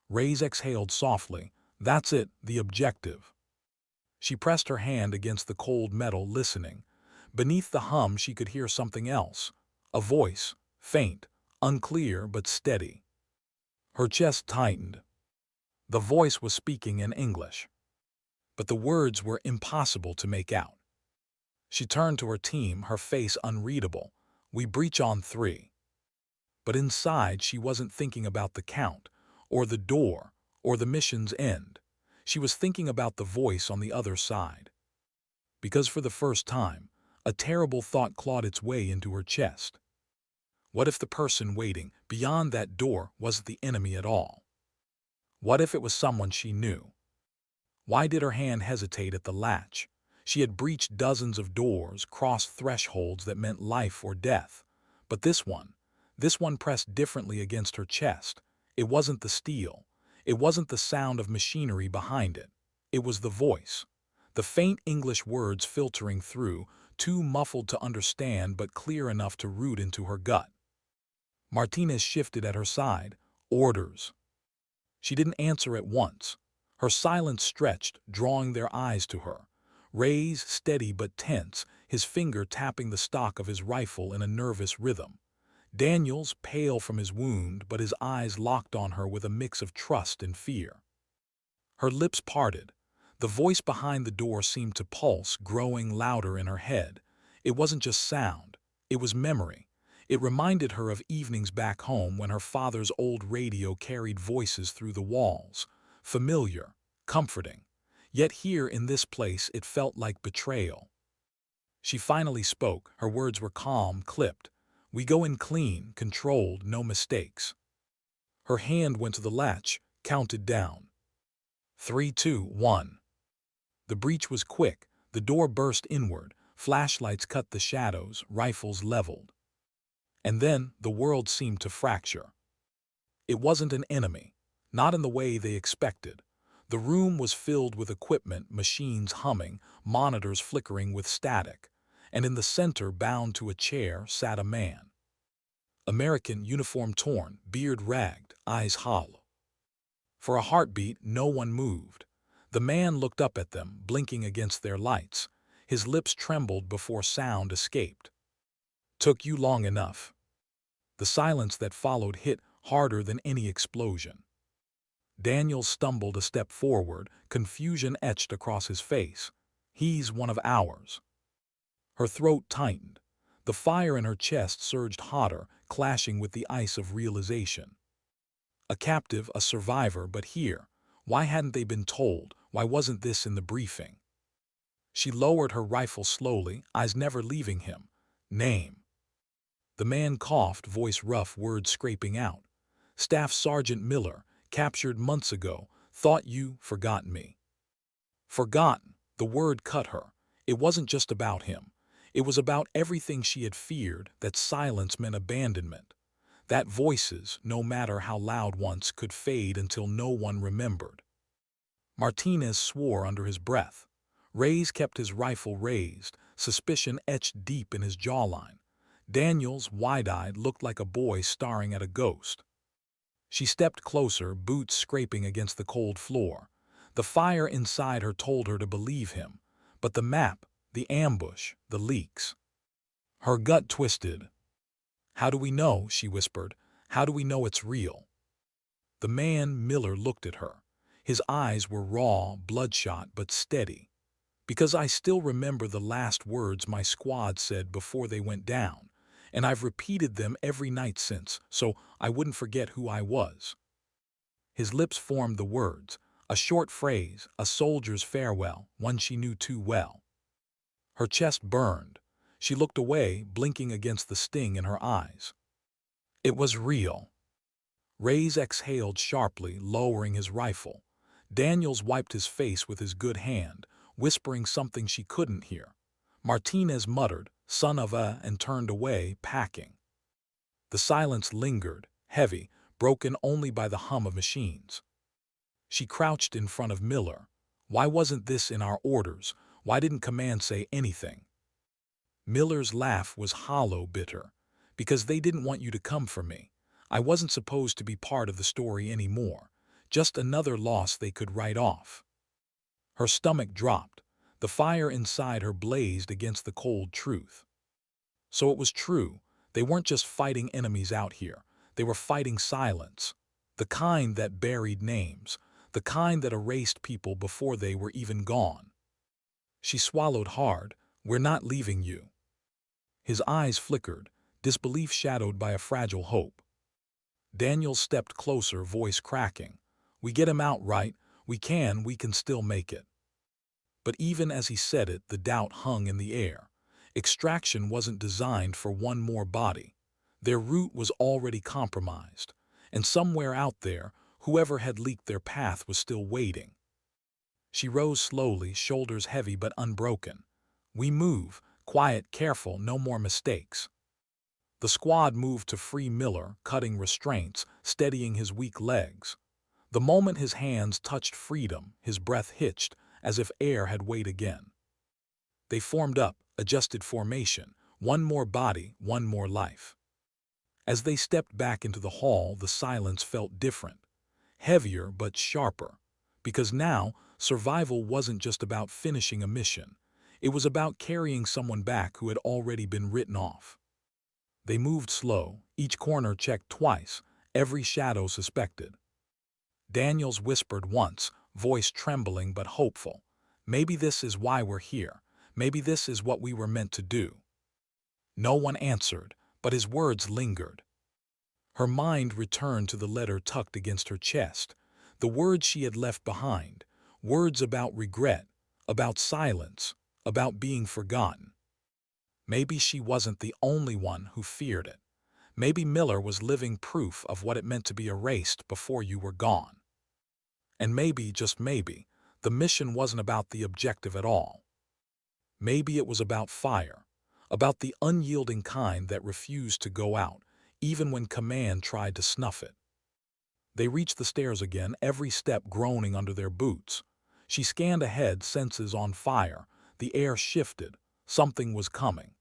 Ray's exhaled softly. "That's it, the objective." She pressed her hand against the cold metal, listening. Beneath the hum she could hear something else. A voice, faint, unclear but steady. Her chest tightened. The voice was speaking in English, but the words were impossible to make out. She turned to her team, her face unreadable. "We breach on 3. But inside she wasn't thinking about the count, or the door, or the mission's end. She was thinking about the voice on the other side. Because for the first time, a terrible thought clawed its way into her chest. What if the person waiting beyond that door wasn't the enemy at all? What if it was someone she knew? Why did her hand hesitate at the latch? She had breached dozens of doors, crossed thresholds that meant life or death. But this one pressed differently against her chest. It wasn't the steel. It wasn't the sound of machinery behind it. It was the voice. The faint English words filtering through, too muffled to understand but clear enough to root into her gut. Martinez shifted at her side. "Orders." She didn't answer at once. Her silence stretched, drawing their eyes to her. Ray's steady but tense, his finger tapping the stock of his rifle in a nervous rhythm. Daniel's pale from his wound, but his eyes locked on her with a mix of trust and fear. Her lips parted. The voice behind the door seemed to pulse, growing louder in her head. It wasn't just sound, it was memory. It reminded her of evenings back home when her father's old radio carried voices through the walls. Familiar, comforting. Yet here in this place it felt like betrayal. She finally spoke. Her words were calm, clipped. "We go in clean, controlled, no mistakes." Her hand went to the latch, counted down. 3, 2, 1. The breach was quick. The door burst inward. Flashlights cut the shadows, rifles leveled. And then the world seemed to fracture. It wasn't an enemy, not in the way they expected. The room was filled with equipment, machines humming, monitors flickering with static. And in the center, bound to a chair, sat a man. American, uniform torn, beard ragged, eyes hollow. For a heartbeat, no one moved. The man looked up at them, blinking against their lights. His lips trembled before sound escaped. "Took you long enough." The silence that followed hit harder than any explosion. Daniel stumbled a step forward, confusion etched across his face. "He's one of ours." Her throat tightened. The fire in her chest surged hotter, clashing with the ice of realization. A captive, a survivor, but here, why hadn't they been told? Why wasn't this in the briefing? She lowered her rifle slowly, eyes never leaving him. "Name." The man coughed, voice rough, words scraping out. "Staff Sergeant Miller, captured months ago. Thought you forgot me." Forgotten. The word cut her. It wasn't just about him. It was about everything she had feared, that silence meant abandonment. That voices, no matter how loud once, could fade until no one remembered. Martinez swore under his breath. Reyes kept his rifle raised, suspicion etched deep in his jawline. Daniels, wide-eyed, looked like a boy staring at a ghost. She stepped closer, boots scraping against the cold floor. The fire inside her told her to believe him. But the map, the ambush, the leaks. Her gut twisted. "How do we know?" she whispered. "How do we know it's real?" The man, Miller, looked at her. His eyes were raw, bloodshot, but steady. "Because I still remember the last words my squad said before they went down, and I've repeated them every night since, so I wouldn't forget who I was." His lips formed the words, a short phrase, a soldier's farewell, one she knew too well. Her chest burned. She looked away, blinking against the sting in her eyes. It was real. Reyes exhaled sharply, lowering his rifle. Daniels wiped his face with his good hand, whispering something she couldn't hear. Martinez muttered, "Son of a," and turned away, packing. The silence lingered, heavy, broken only by the hum of machines. She crouched in front of Miller. "Why wasn't this in our orders? Why didn't command say anything?" Miller's laugh was hollow, bitter. "Because they didn't want you to come for me. I wasn't supposed to be part of the story anymore. Just another loss they could write off." Her stomach dropped. The fire inside her blazed against the cold truth. So it was true. They weren't just fighting enemies out here. They were fighting silence. The kind that buried names. The kind that erased people before they were even gone. She swallowed hard. "We're not leaving you." His eyes flickered, disbelief shadowed by a fragile hope. Daniel stepped closer, voice cracking. "We get him out, right? We can still make it." But even as he said it, the doubt hung in the air. Extraction wasn't designed for one more body. Their route was already compromised. And somewhere out there, whoever had leaked their path was still waiting. She rose slowly, shoulders heavy but unbroken. "We move, quiet, careful, no more mistakes." The squad moved to free Miller, cutting restraints, steadying his weak legs. The moment his hands touched freedom, his breath hitched, as if air had weighed again. They formed up, adjusted formation, one more body, one more life. As they stepped back into the hall, the silence felt different. Heavier but sharper. Because now, survival wasn't just about finishing a mission. It was about carrying someone back who had already been written off. They moved slow, each corner checked twice, every shadow suspected. Daniels whispered once, voice trembling but hopeful. Maybe this is why we're here. Maybe this is what we were meant to do." No one answered, but his words lingered. Her mind returned to the letter tucked against her chest, the words she had left behind, words about regret, about silence, about being forgotten. Maybe she wasn't the only one who feared it. Maybe Miller was living proof of what it meant to be erased before you were gone. And maybe, just maybe, the mission wasn't about the objective at all. Maybe it was about fire, about the unyielding kind that refused to go out, even when command tried to snuff it. They reached the stairs again, every step groaning under their boots. She scanned ahead, senses on fire. The air shifted. Something was coming.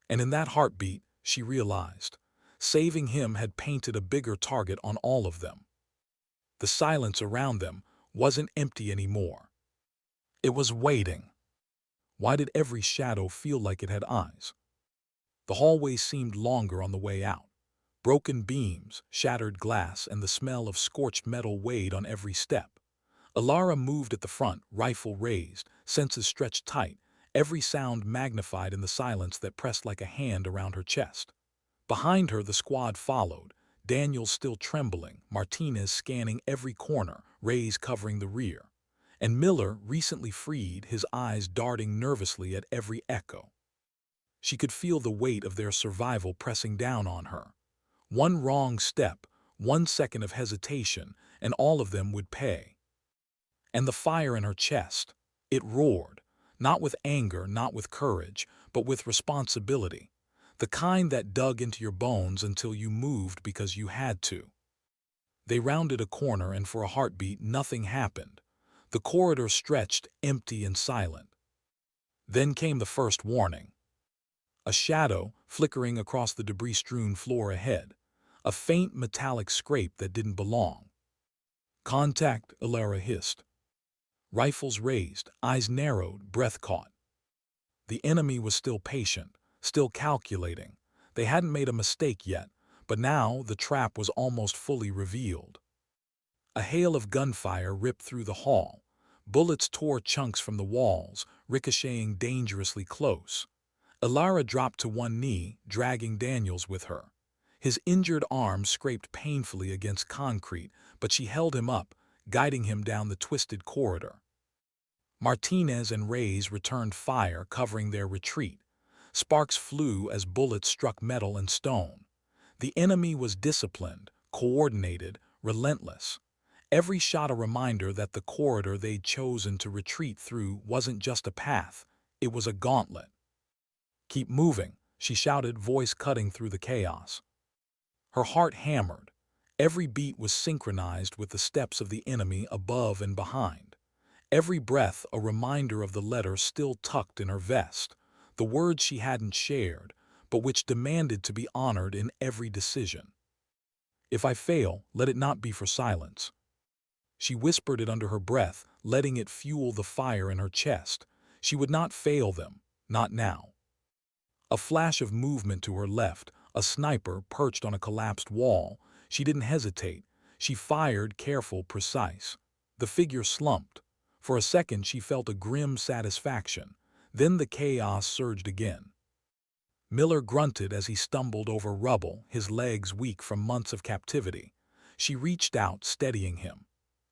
And in that heartbeat, she realized, saving him had painted a bigger target on all of them. The silence around them wasn't empty anymore. It was waiting. Why did every shadow feel like it had eyes? The hallway seemed longer on the way out. Broken beams, shattered glass, and the smell of scorched metal weighed on every step. Elara moved at the front, rifle raised, senses stretched tight, every sound magnified in the silence that pressed like a hand around her chest. Behind her, the squad followed, Daniel still trembling, Martinez scanning every corner, Reyes covering the rear, and Miller, recently freed, his eyes darting nervously at every echo. She could feel the weight of their survival pressing down on her. One wrong step, 1 second of hesitation, and all of them would pay. And the fire in her chest, it roared, not with anger, not with courage, but with responsibility, the kind that dug into your bones until you moved because you had to. They rounded a corner, and for a heartbeat, nothing happened. The corridor stretched, empty and silent. Then came the first warning. A shadow flickering across the debris-strewn floor ahead, a faint metallic scrape that didn't belong. "Contact," Elara hissed. Rifles raised, eyes narrowed, breath caught. The enemy was still patient, still calculating. They hadn't made a mistake yet, but now the trap was almost fully revealed. A hail of gunfire ripped through the hall. Bullets tore chunks from the walls, ricocheting dangerously close. Elara dropped to one knee, dragging Daniels with her. His injured arm scraped painfully against concrete, but she held him up, guiding him down the twisted corridor. Martinez and Reyes returned fire, covering their retreat. Sparks flew as bullets struck metal and stone. The enemy was disciplined, coordinated, relentless. Every shot a reminder that the corridor they'd chosen to retreat through wasn't just a path, it was a gauntlet. "Keep moving," she shouted, voice cutting through the chaos. Her heart hammered. Every beat was synchronized with the steps of the enemy above and behind. Every breath a reminder of the letter still tucked in her vest, the words she hadn't shared, but which demanded to be honored in every decision. "If I fail, let it not be for silence." She whispered it under her breath, letting it fuel the fire in her chest. She would not fail them, not now. A flash of movement to her left, a sniper perched on a collapsed wall. She didn't hesitate. She fired, careful, precise. The figure slumped. For a second she felt a grim satisfaction. Then the chaos surged again. Miller grunted as he stumbled over rubble, his legs weak from months of captivity. She reached out, steadying him.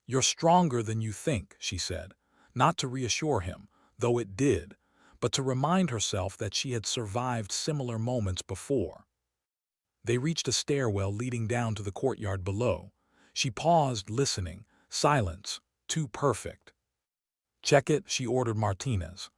"You're stronger than you think," she said, not to reassure him, though it did, but to remind herself that she had survived similar moments before. They reached a stairwell leading down to the courtyard below. She paused, listening. Silence, too perfect. "Check it," she ordered Martinez.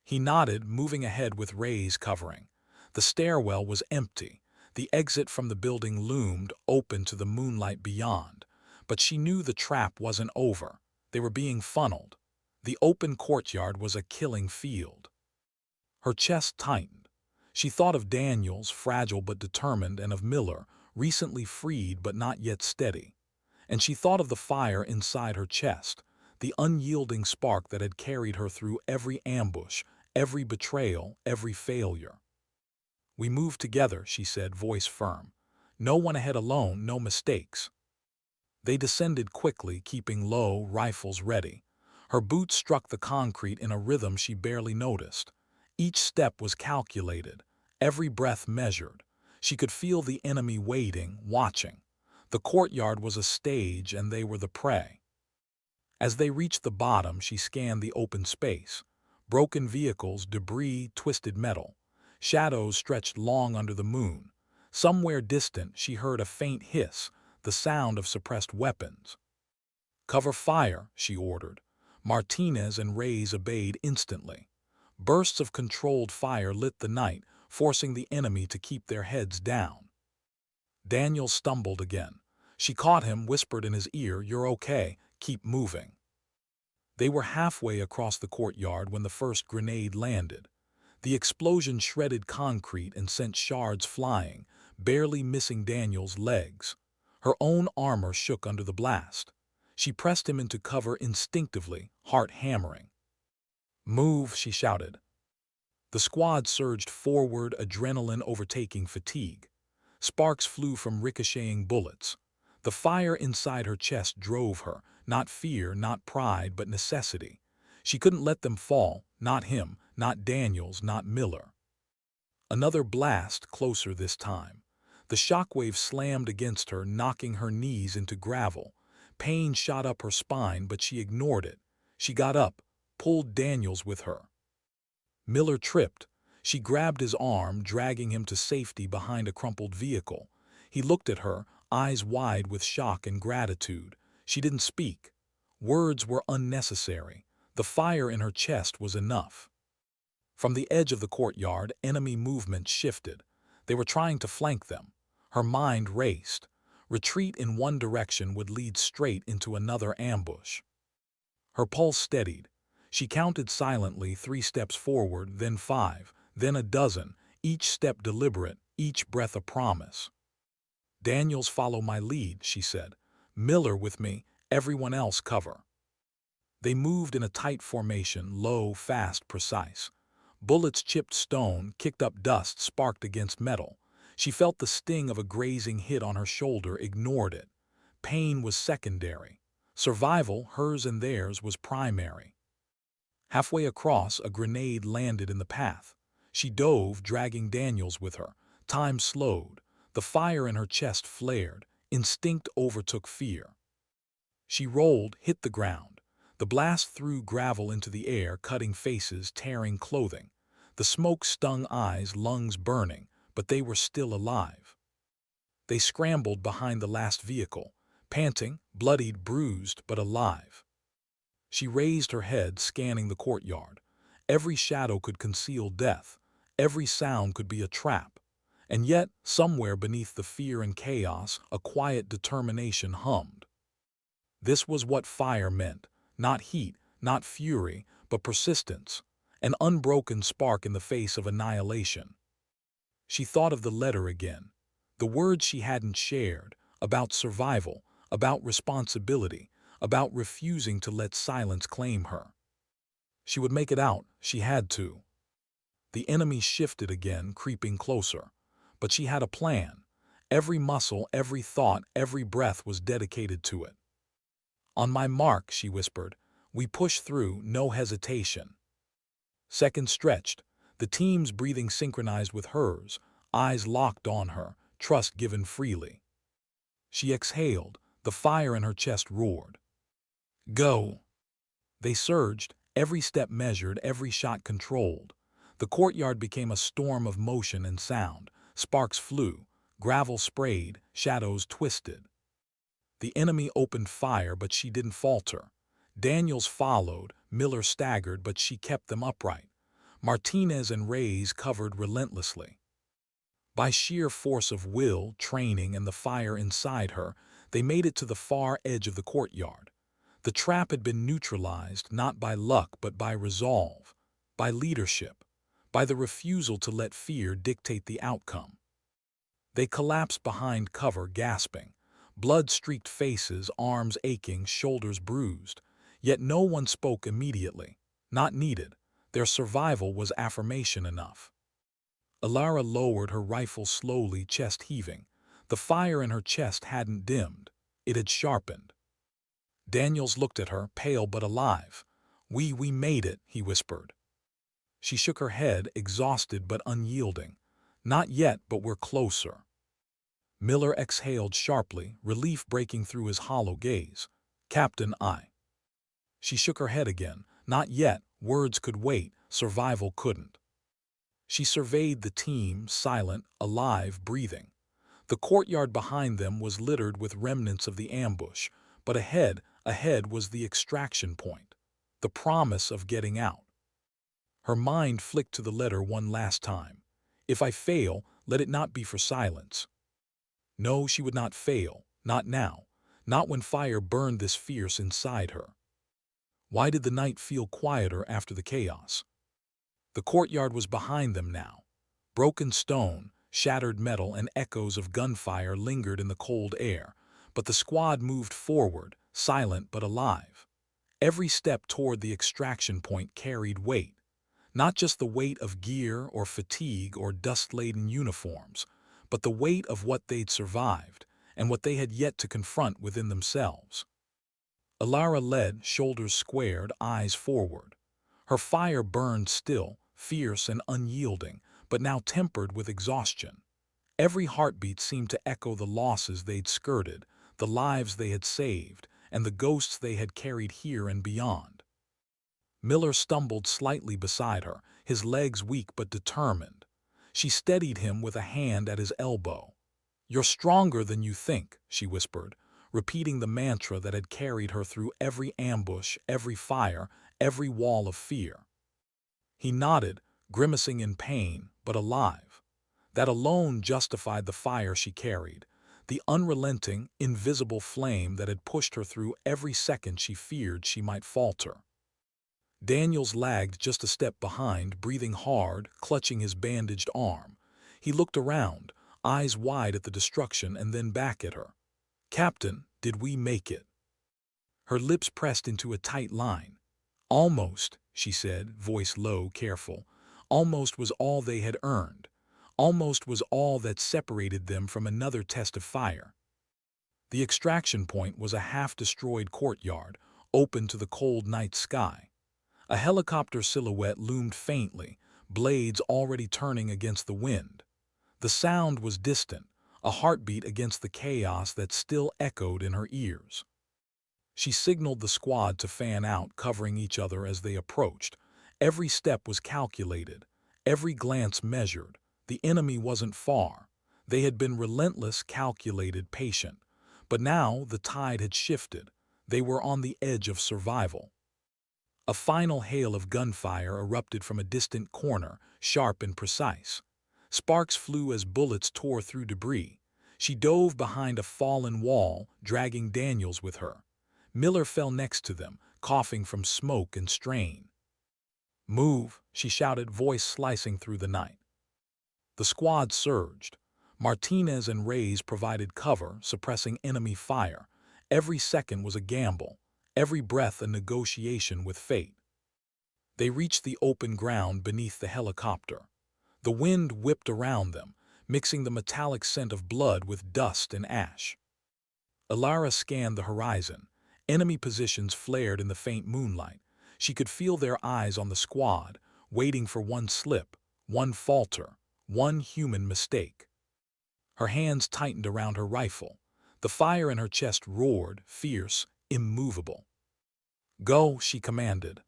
He nodded, moving ahead with Reyes covering. The stairwell was empty. The exit from the building loomed, open to the moonlight beyond. But she knew the trap wasn't over. They were being funneled. The open courtyard was a killing field. Her chest tightened. She thought of Daniels, fragile but determined, and of Miller, recently freed but not yet steady. And she thought of the fire inside her chest, the unyielding spark that had carried her through every ambush, every betrayal, every failure. "We move together," she said, voice firm. "No one ahead alone, no mistakes." They descended quickly, keeping low, rifles ready. Her boots struck the concrete in a rhythm she barely noticed. Each step was calculated, every breath measured. She could feel the enemy waiting, watching. The courtyard was a stage and they were the prey. As they reached the bottom, she scanned the open space. Broken vehicles, debris, twisted metal. Shadows stretched long under the moon. Somewhere distant, she heard a faint hiss, the sound of suppressed weapons. "Cover fire," she ordered. Martinez and Reyes obeyed instantly. Bursts of controlled fire lit the night, forcing the enemy to keep their heads down. Daniel stumbled again. She caught him, whispered in his ear, "You're okay, keep moving." They were halfway across the courtyard when the first grenade landed. The explosion shredded concrete and sent shards flying, barely missing Daniel's legs. Her own armor shook under the blast. She pressed him into cover instinctively, heart hammering. "Move," she shouted. The squad surged forward, adrenaline overtaking fatigue. Sparks flew from ricocheting bullets. The fire inside her chest drove her, not fear, not pride, but necessity. She couldn't let them fall, not him, not Daniels, not Miller. Another blast, closer this time. The shockwave slammed against her, knocking her knees into gravel. Pain shot up her spine, but she ignored it. She got up, pulled Daniels with her. Miller tripped. She grabbed his arm, dragging him to safety behind a crumpled vehicle. He looked at her, eyes wide with shock and gratitude. She didn't speak. Words were unnecessary. The fire in her chest was enough. From the edge of the courtyard, enemy movement shifted. They were trying to flank them. Her mind raced. Retreat in one direction would lead straight into another ambush. Her pulse steadied. She counted silently, 3 steps forward, then 5, then a dozen, each step deliberate, each breath a promise. "Daniels, follow my lead," she said. "Miller with me, everyone else cover." They moved in a tight formation, low, fast, precise. Bullets chipped stone, kicked up dust, sparked against metal. She felt the sting of a grazing hit on her shoulder, ignored it. Pain was secondary. Survival, hers and theirs, was primary. Halfway across, a grenade landed in the path. She dove, dragging Daniels with her. Time slowed. The fire in her chest flared. Instinct overtook fear. She rolled, hit the ground. The blast threw gravel into the air, cutting faces, tearing clothing. The smoke stung eyes, lungs burning, but they were still alive. They scrambled behind the last vehicle, panting, bloodied, bruised, but alive. She raised her head, scanning the courtyard. Every shadow could conceal death. Every sound could be a trap. And yet, somewhere beneath the fear and chaos, a quiet determination hummed. This was what fire meant. Not heat, not fury, but persistence. An unbroken spark in the face of annihilation. She thought of the letter again. The words she hadn't shared, about survival, about responsibility, about refusing to let silence claim her. She would make it out, she had to. The enemy shifted again, creeping closer. But she had a plan. Every muscle, every thought, every breath was dedicated to it. "On my mark," she whispered. "We push through, no hesitation." Seconds stretched, the team's breathing synchronized with hers, eyes locked on her, trust given freely. She exhaled, the fire in her chest roared. "Go!" They surged, every step measured, every shot controlled. The courtyard became a storm of motion and sound. Sparks flew, gravel sprayed, shadows twisted. The enemy opened fire, but she didn't falter. Daniels followed, Miller staggered, but she kept them upright. Martinez and Reyes covered relentlessly. By sheer force of will, training, and the fire inside her, they made it to the far edge of the courtyard. The trap had been neutralized, not by luck, but by resolve, by leadership, by the refusal to let fear dictate the outcome. They collapsed behind cover, gasping. Blood-streaked faces, arms aching, shoulders bruised. Yet no one spoke immediately. Not needed. Their survival was affirmation enough. Elara lowered her rifle slowly, chest heaving. The fire in her chest hadn't dimmed. It had sharpened. Daniels looked at her, pale but alive. We made it," he whispered. She shook her head, exhausted but unyielding. "Not yet, but we're closer." Miller exhaled sharply, relief breaking through his hollow gaze. "Captain, I—" She shook her head again. "Not yet. Words could wait. Survival couldn't." She surveyed the team, silent, alive, breathing. The courtyard behind them was littered with remnants of the ambush, but ahead was the extraction point, the promise of getting out. Her mind flicked to the letter one last time. If I fail, let it not be for silence. No, she would not fail, not now, not when fire burned this fierce inside her. Why did the night feel quieter after the chaos? The courtyard was behind them now. Broken stone, shattered metal, and echoes of gunfire lingered in the cold air, but the squad moved forward, silent but alive. Every step toward the extraction point carried weight, not just the weight of gear or fatigue or dust-laden uniforms, but the weight of what they'd survived and what they had yet to confront within themselves. Elara led, shoulders squared, eyes forward. Her fire burned still, fierce and unyielding, but now tempered with exhaustion. Every heartbeat seemed to echo the losses they'd skirted, the lives they had saved, and the ghosts they had carried here and beyond. Miller stumbled slightly beside her, his legs weak but determined. She steadied him with a hand at his elbow. "You're stronger than you think," she whispered, repeating the mantra that had carried her through every ambush, every fire, every wall of fear. He nodded, grimacing in pain, but alive. That alone justified the fire she carried, the unrelenting, invisible flame that had pushed her through every second she feared she might falter. Daniels lagged just a step behind, breathing hard, clutching his bandaged arm. He looked around, eyes wide at the destruction and then back at her. "Captain, did we make it?" Her lips pressed into a tight line. "Almost," she said, voice low, careful. Almost was all they had earned. Almost was all that separated them from another test of fire. The extraction point was a half-destroyed courtyard, open to the cold night sky. A helicopter silhouette loomed faintly, blades already turning against the wind. The sound was distant, a heartbeat against the chaos that still echoed in her ears. She signaled the squad to fan out, covering each other as they approached. Every step was calculated, every glance measured. The enemy wasn't far. They had been relentless, calculated, patient. But now the tide had shifted. They were on the edge of survival. A final hail of gunfire erupted from a distant corner, sharp and precise. Sparks flew as bullets tore through debris. She dove behind a fallen wall, dragging Daniels with her. Miller fell next to them, coughing from smoke and strain. "Move," she shouted, voice slicing through the night. The squad surged. Martinez and Reyes provided cover, suppressing enemy fire. Every second was a gamble, every breath a negotiation with fate. They reached the open ground beneath the helicopter. The wind whipped around them, mixing the metallic scent of blood with dust and ash. Elara scanned the horizon. Enemy positions flared in the faint moonlight. She could feel their eyes on the squad, waiting for one slip, one falter, one human mistake. Her hands tightened around her rifle. The fire in her chest roared, fierce, immovable. "Go," she commanded.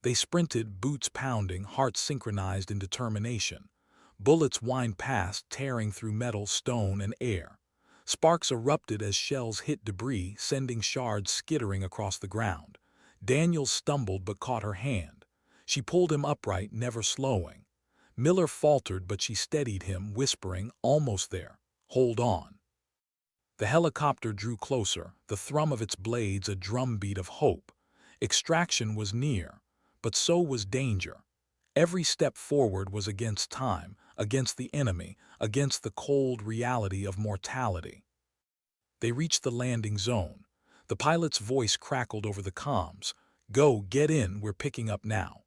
They sprinted, boots pounding, hearts synchronized in determination. Bullets whined past, tearing through metal, stone, and air. Sparks erupted as shells hit debris, sending shards skittering across the ground. Daniels stumbled but caught her hand. She pulled him upright, never slowing. Miller faltered, but she steadied him, whispering, "Almost there. Hold on." The helicopter drew closer, the thrum of its blades a drumbeat of hope. Extraction was near, but so was danger. Every step forward was against time, against the enemy, against the cold reality of mortality. They reached the landing zone. The pilot's voice crackled over the comms. "Go, get in, we're picking up now."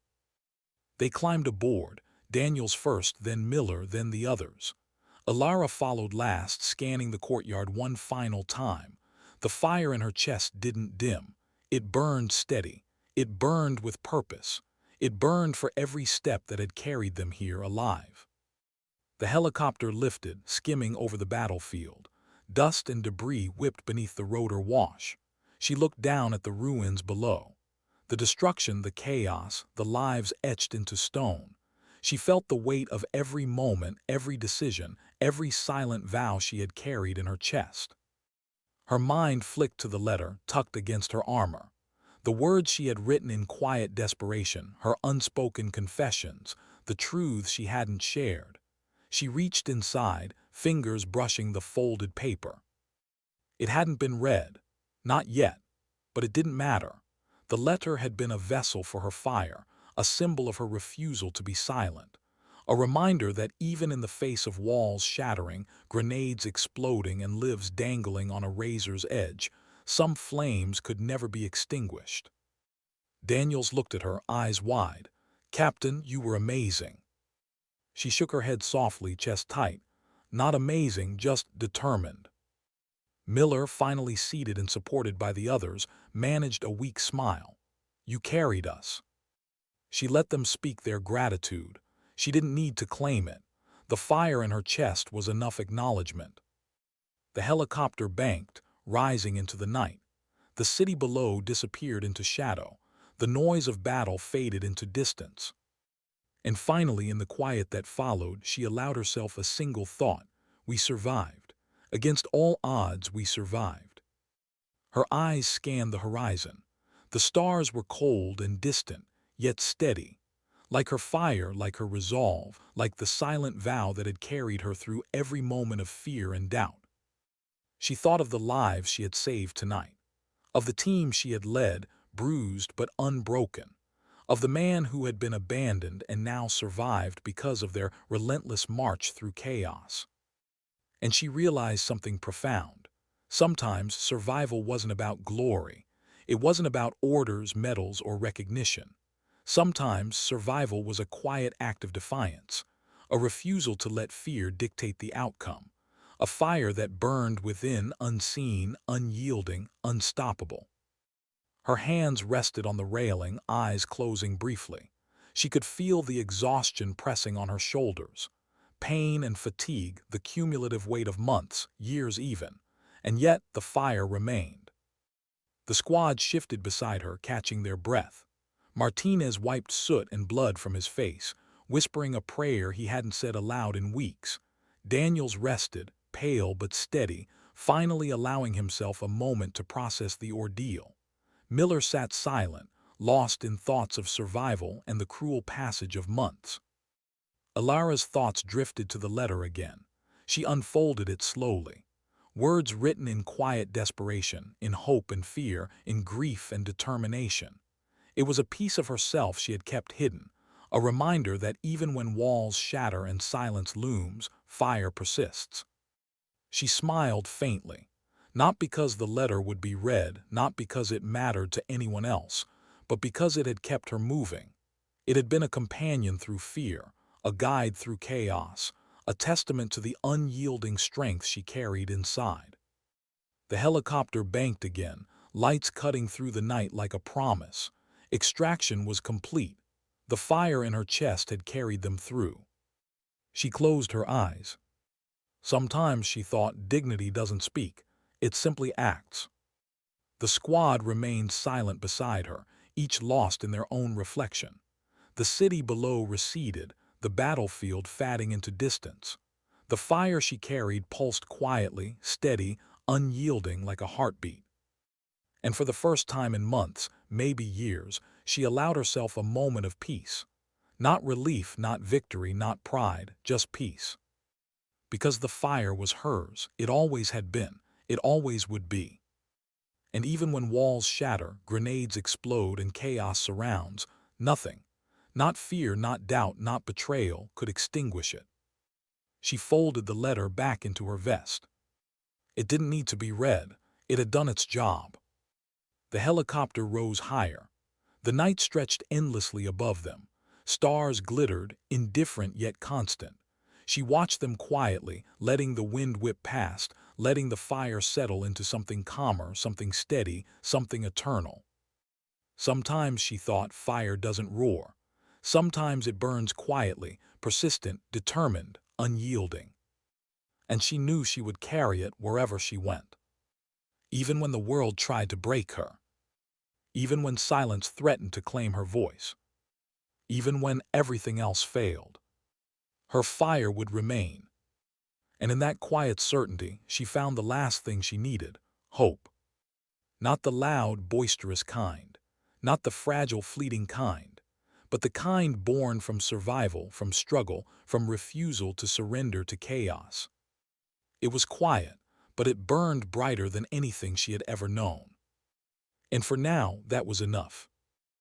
They climbed aboard, Daniels first, then Miller, then the others. Elara followed last, scanning the courtyard one final time. The fire in her chest didn't dim. It burned steady, It burned with purpose. It burned for every step that had carried them here alive. The helicopter lifted, skimming over the battlefield. Dust and debris whipped beneath the rotor wash. She looked down at the ruins below. The destruction, the chaos, the lives etched into stone. She felt the weight of every moment, every decision, every silent vow she had carried in her chest. Her mind flicked to the letter tucked against her armor. The words she had written in quiet desperation, her unspoken confessions, the truths she hadn't shared. She reached inside, fingers brushing the folded paper. It hadn't been read. Not yet. But it didn't matter. The letter had been a vessel for her fire, a symbol of her refusal to be silent. A reminder that even in the face of walls shattering, grenades exploding, and lives dangling on a razor's edge, some flames could never be extinguished. Daniels looked at her, eyes wide. "Captain, you were amazing." She shook her head softly, chest tight. "Not amazing, just determined." Miller, finally seated and supported by the others, managed a weak smile. "You carried us." She let them speak their gratitude. She didn't need to claim it. The fire in her chest was enough acknowledgement. The helicopter banked, rising into the night. The city below disappeared into shadow. The noise of battle faded into distance. And finally, in the quiet that followed, she allowed herself a single thought. We survived. Against all odds, we survived. Her eyes scanned the horizon. The stars were cold and distant, yet steady. Like her fire, like her resolve, like the silent vow that had carried her through every moment of fear and doubt. She thought of the lives she had saved tonight, of the team she had led, bruised but unbroken, of the man who had been abandoned and now survived because of their relentless march through chaos. And she realized something profound. Sometimes survival wasn't about glory. It wasn't about orders, medals, or recognition. Sometimes survival was a quiet act of defiance, a refusal to let fear dictate the outcome, a fire that burned within, unseen, unyielding, unstoppable. Her hands rested on the railing, eyes closing briefly. She could feel the exhaustion pressing on her shoulders. Pain and fatigue, the cumulative weight of months, years even. And yet the fire remained. The squad shifted beside her, catching their breath. Martinez wiped soot and blood from his face, whispering a prayer he hadn't said aloud in weeks. Daniels rested, pale but steady, finally allowing himself a moment to process the ordeal. Miller sat silent, lost in thoughts of survival and the cruel passage of months. Elara's thoughts drifted to the letter again. She unfolded it slowly. Words written in quiet desperation, in hope and fear, in grief and determination. It was a piece of herself she had kept hidden, a reminder that even when walls shatter and silence looms, fire persists. She smiled faintly, not because the letter would be read, not because it mattered to anyone else, but because it had kept her moving. It had been a companion through fear, a guide through chaos, a testament to the unyielding strength she carried inside. The helicopter banked again, lights cutting through the night like a promise. Extraction was complete. The fire in her chest had carried them through. She closed her eyes. Sometimes, she thought, dignity doesn't speak. It simply acts. The squad remained silent beside her, each lost in their own reflection. The city below receded, the battlefield fading into distance. The fire she carried pulsed quietly, steady, unyielding like a heartbeat. And for the first time in months, maybe years, she allowed herself a moment of peace. Not relief, not victory, not pride, just peace. Because the fire was hers, it always had been, it always would be. And even when walls shatter, grenades explode, and chaos surrounds, nothing, not fear, not doubt, not betrayal, could extinguish it. She folded the letter back into her vest. It didn't need to be read. It had done its job. The helicopter rose higher. The night stretched endlessly above them. Stars glittered, indifferent yet constant. She watched them quietly, letting the wind whip past, letting the fire settle into something calmer, something steady, something eternal. Sometimes, she thought, fire doesn't roar. Sometimes it burns quietly, persistent, determined, unyielding. And she knew she would carry it wherever she went. Even when the world tried to break her. Even when silence threatened to claim her voice. Even when everything else failed. Her fire would remain. And in that quiet certainty, she found the last thing she needed: hope. Not the loud, boisterous kind. Not the fragile, fleeting kind. But the kind born from survival, from struggle, from refusal to surrender to chaos. It was quiet, but it burned brighter than anything she had ever known. And for now, that was enough.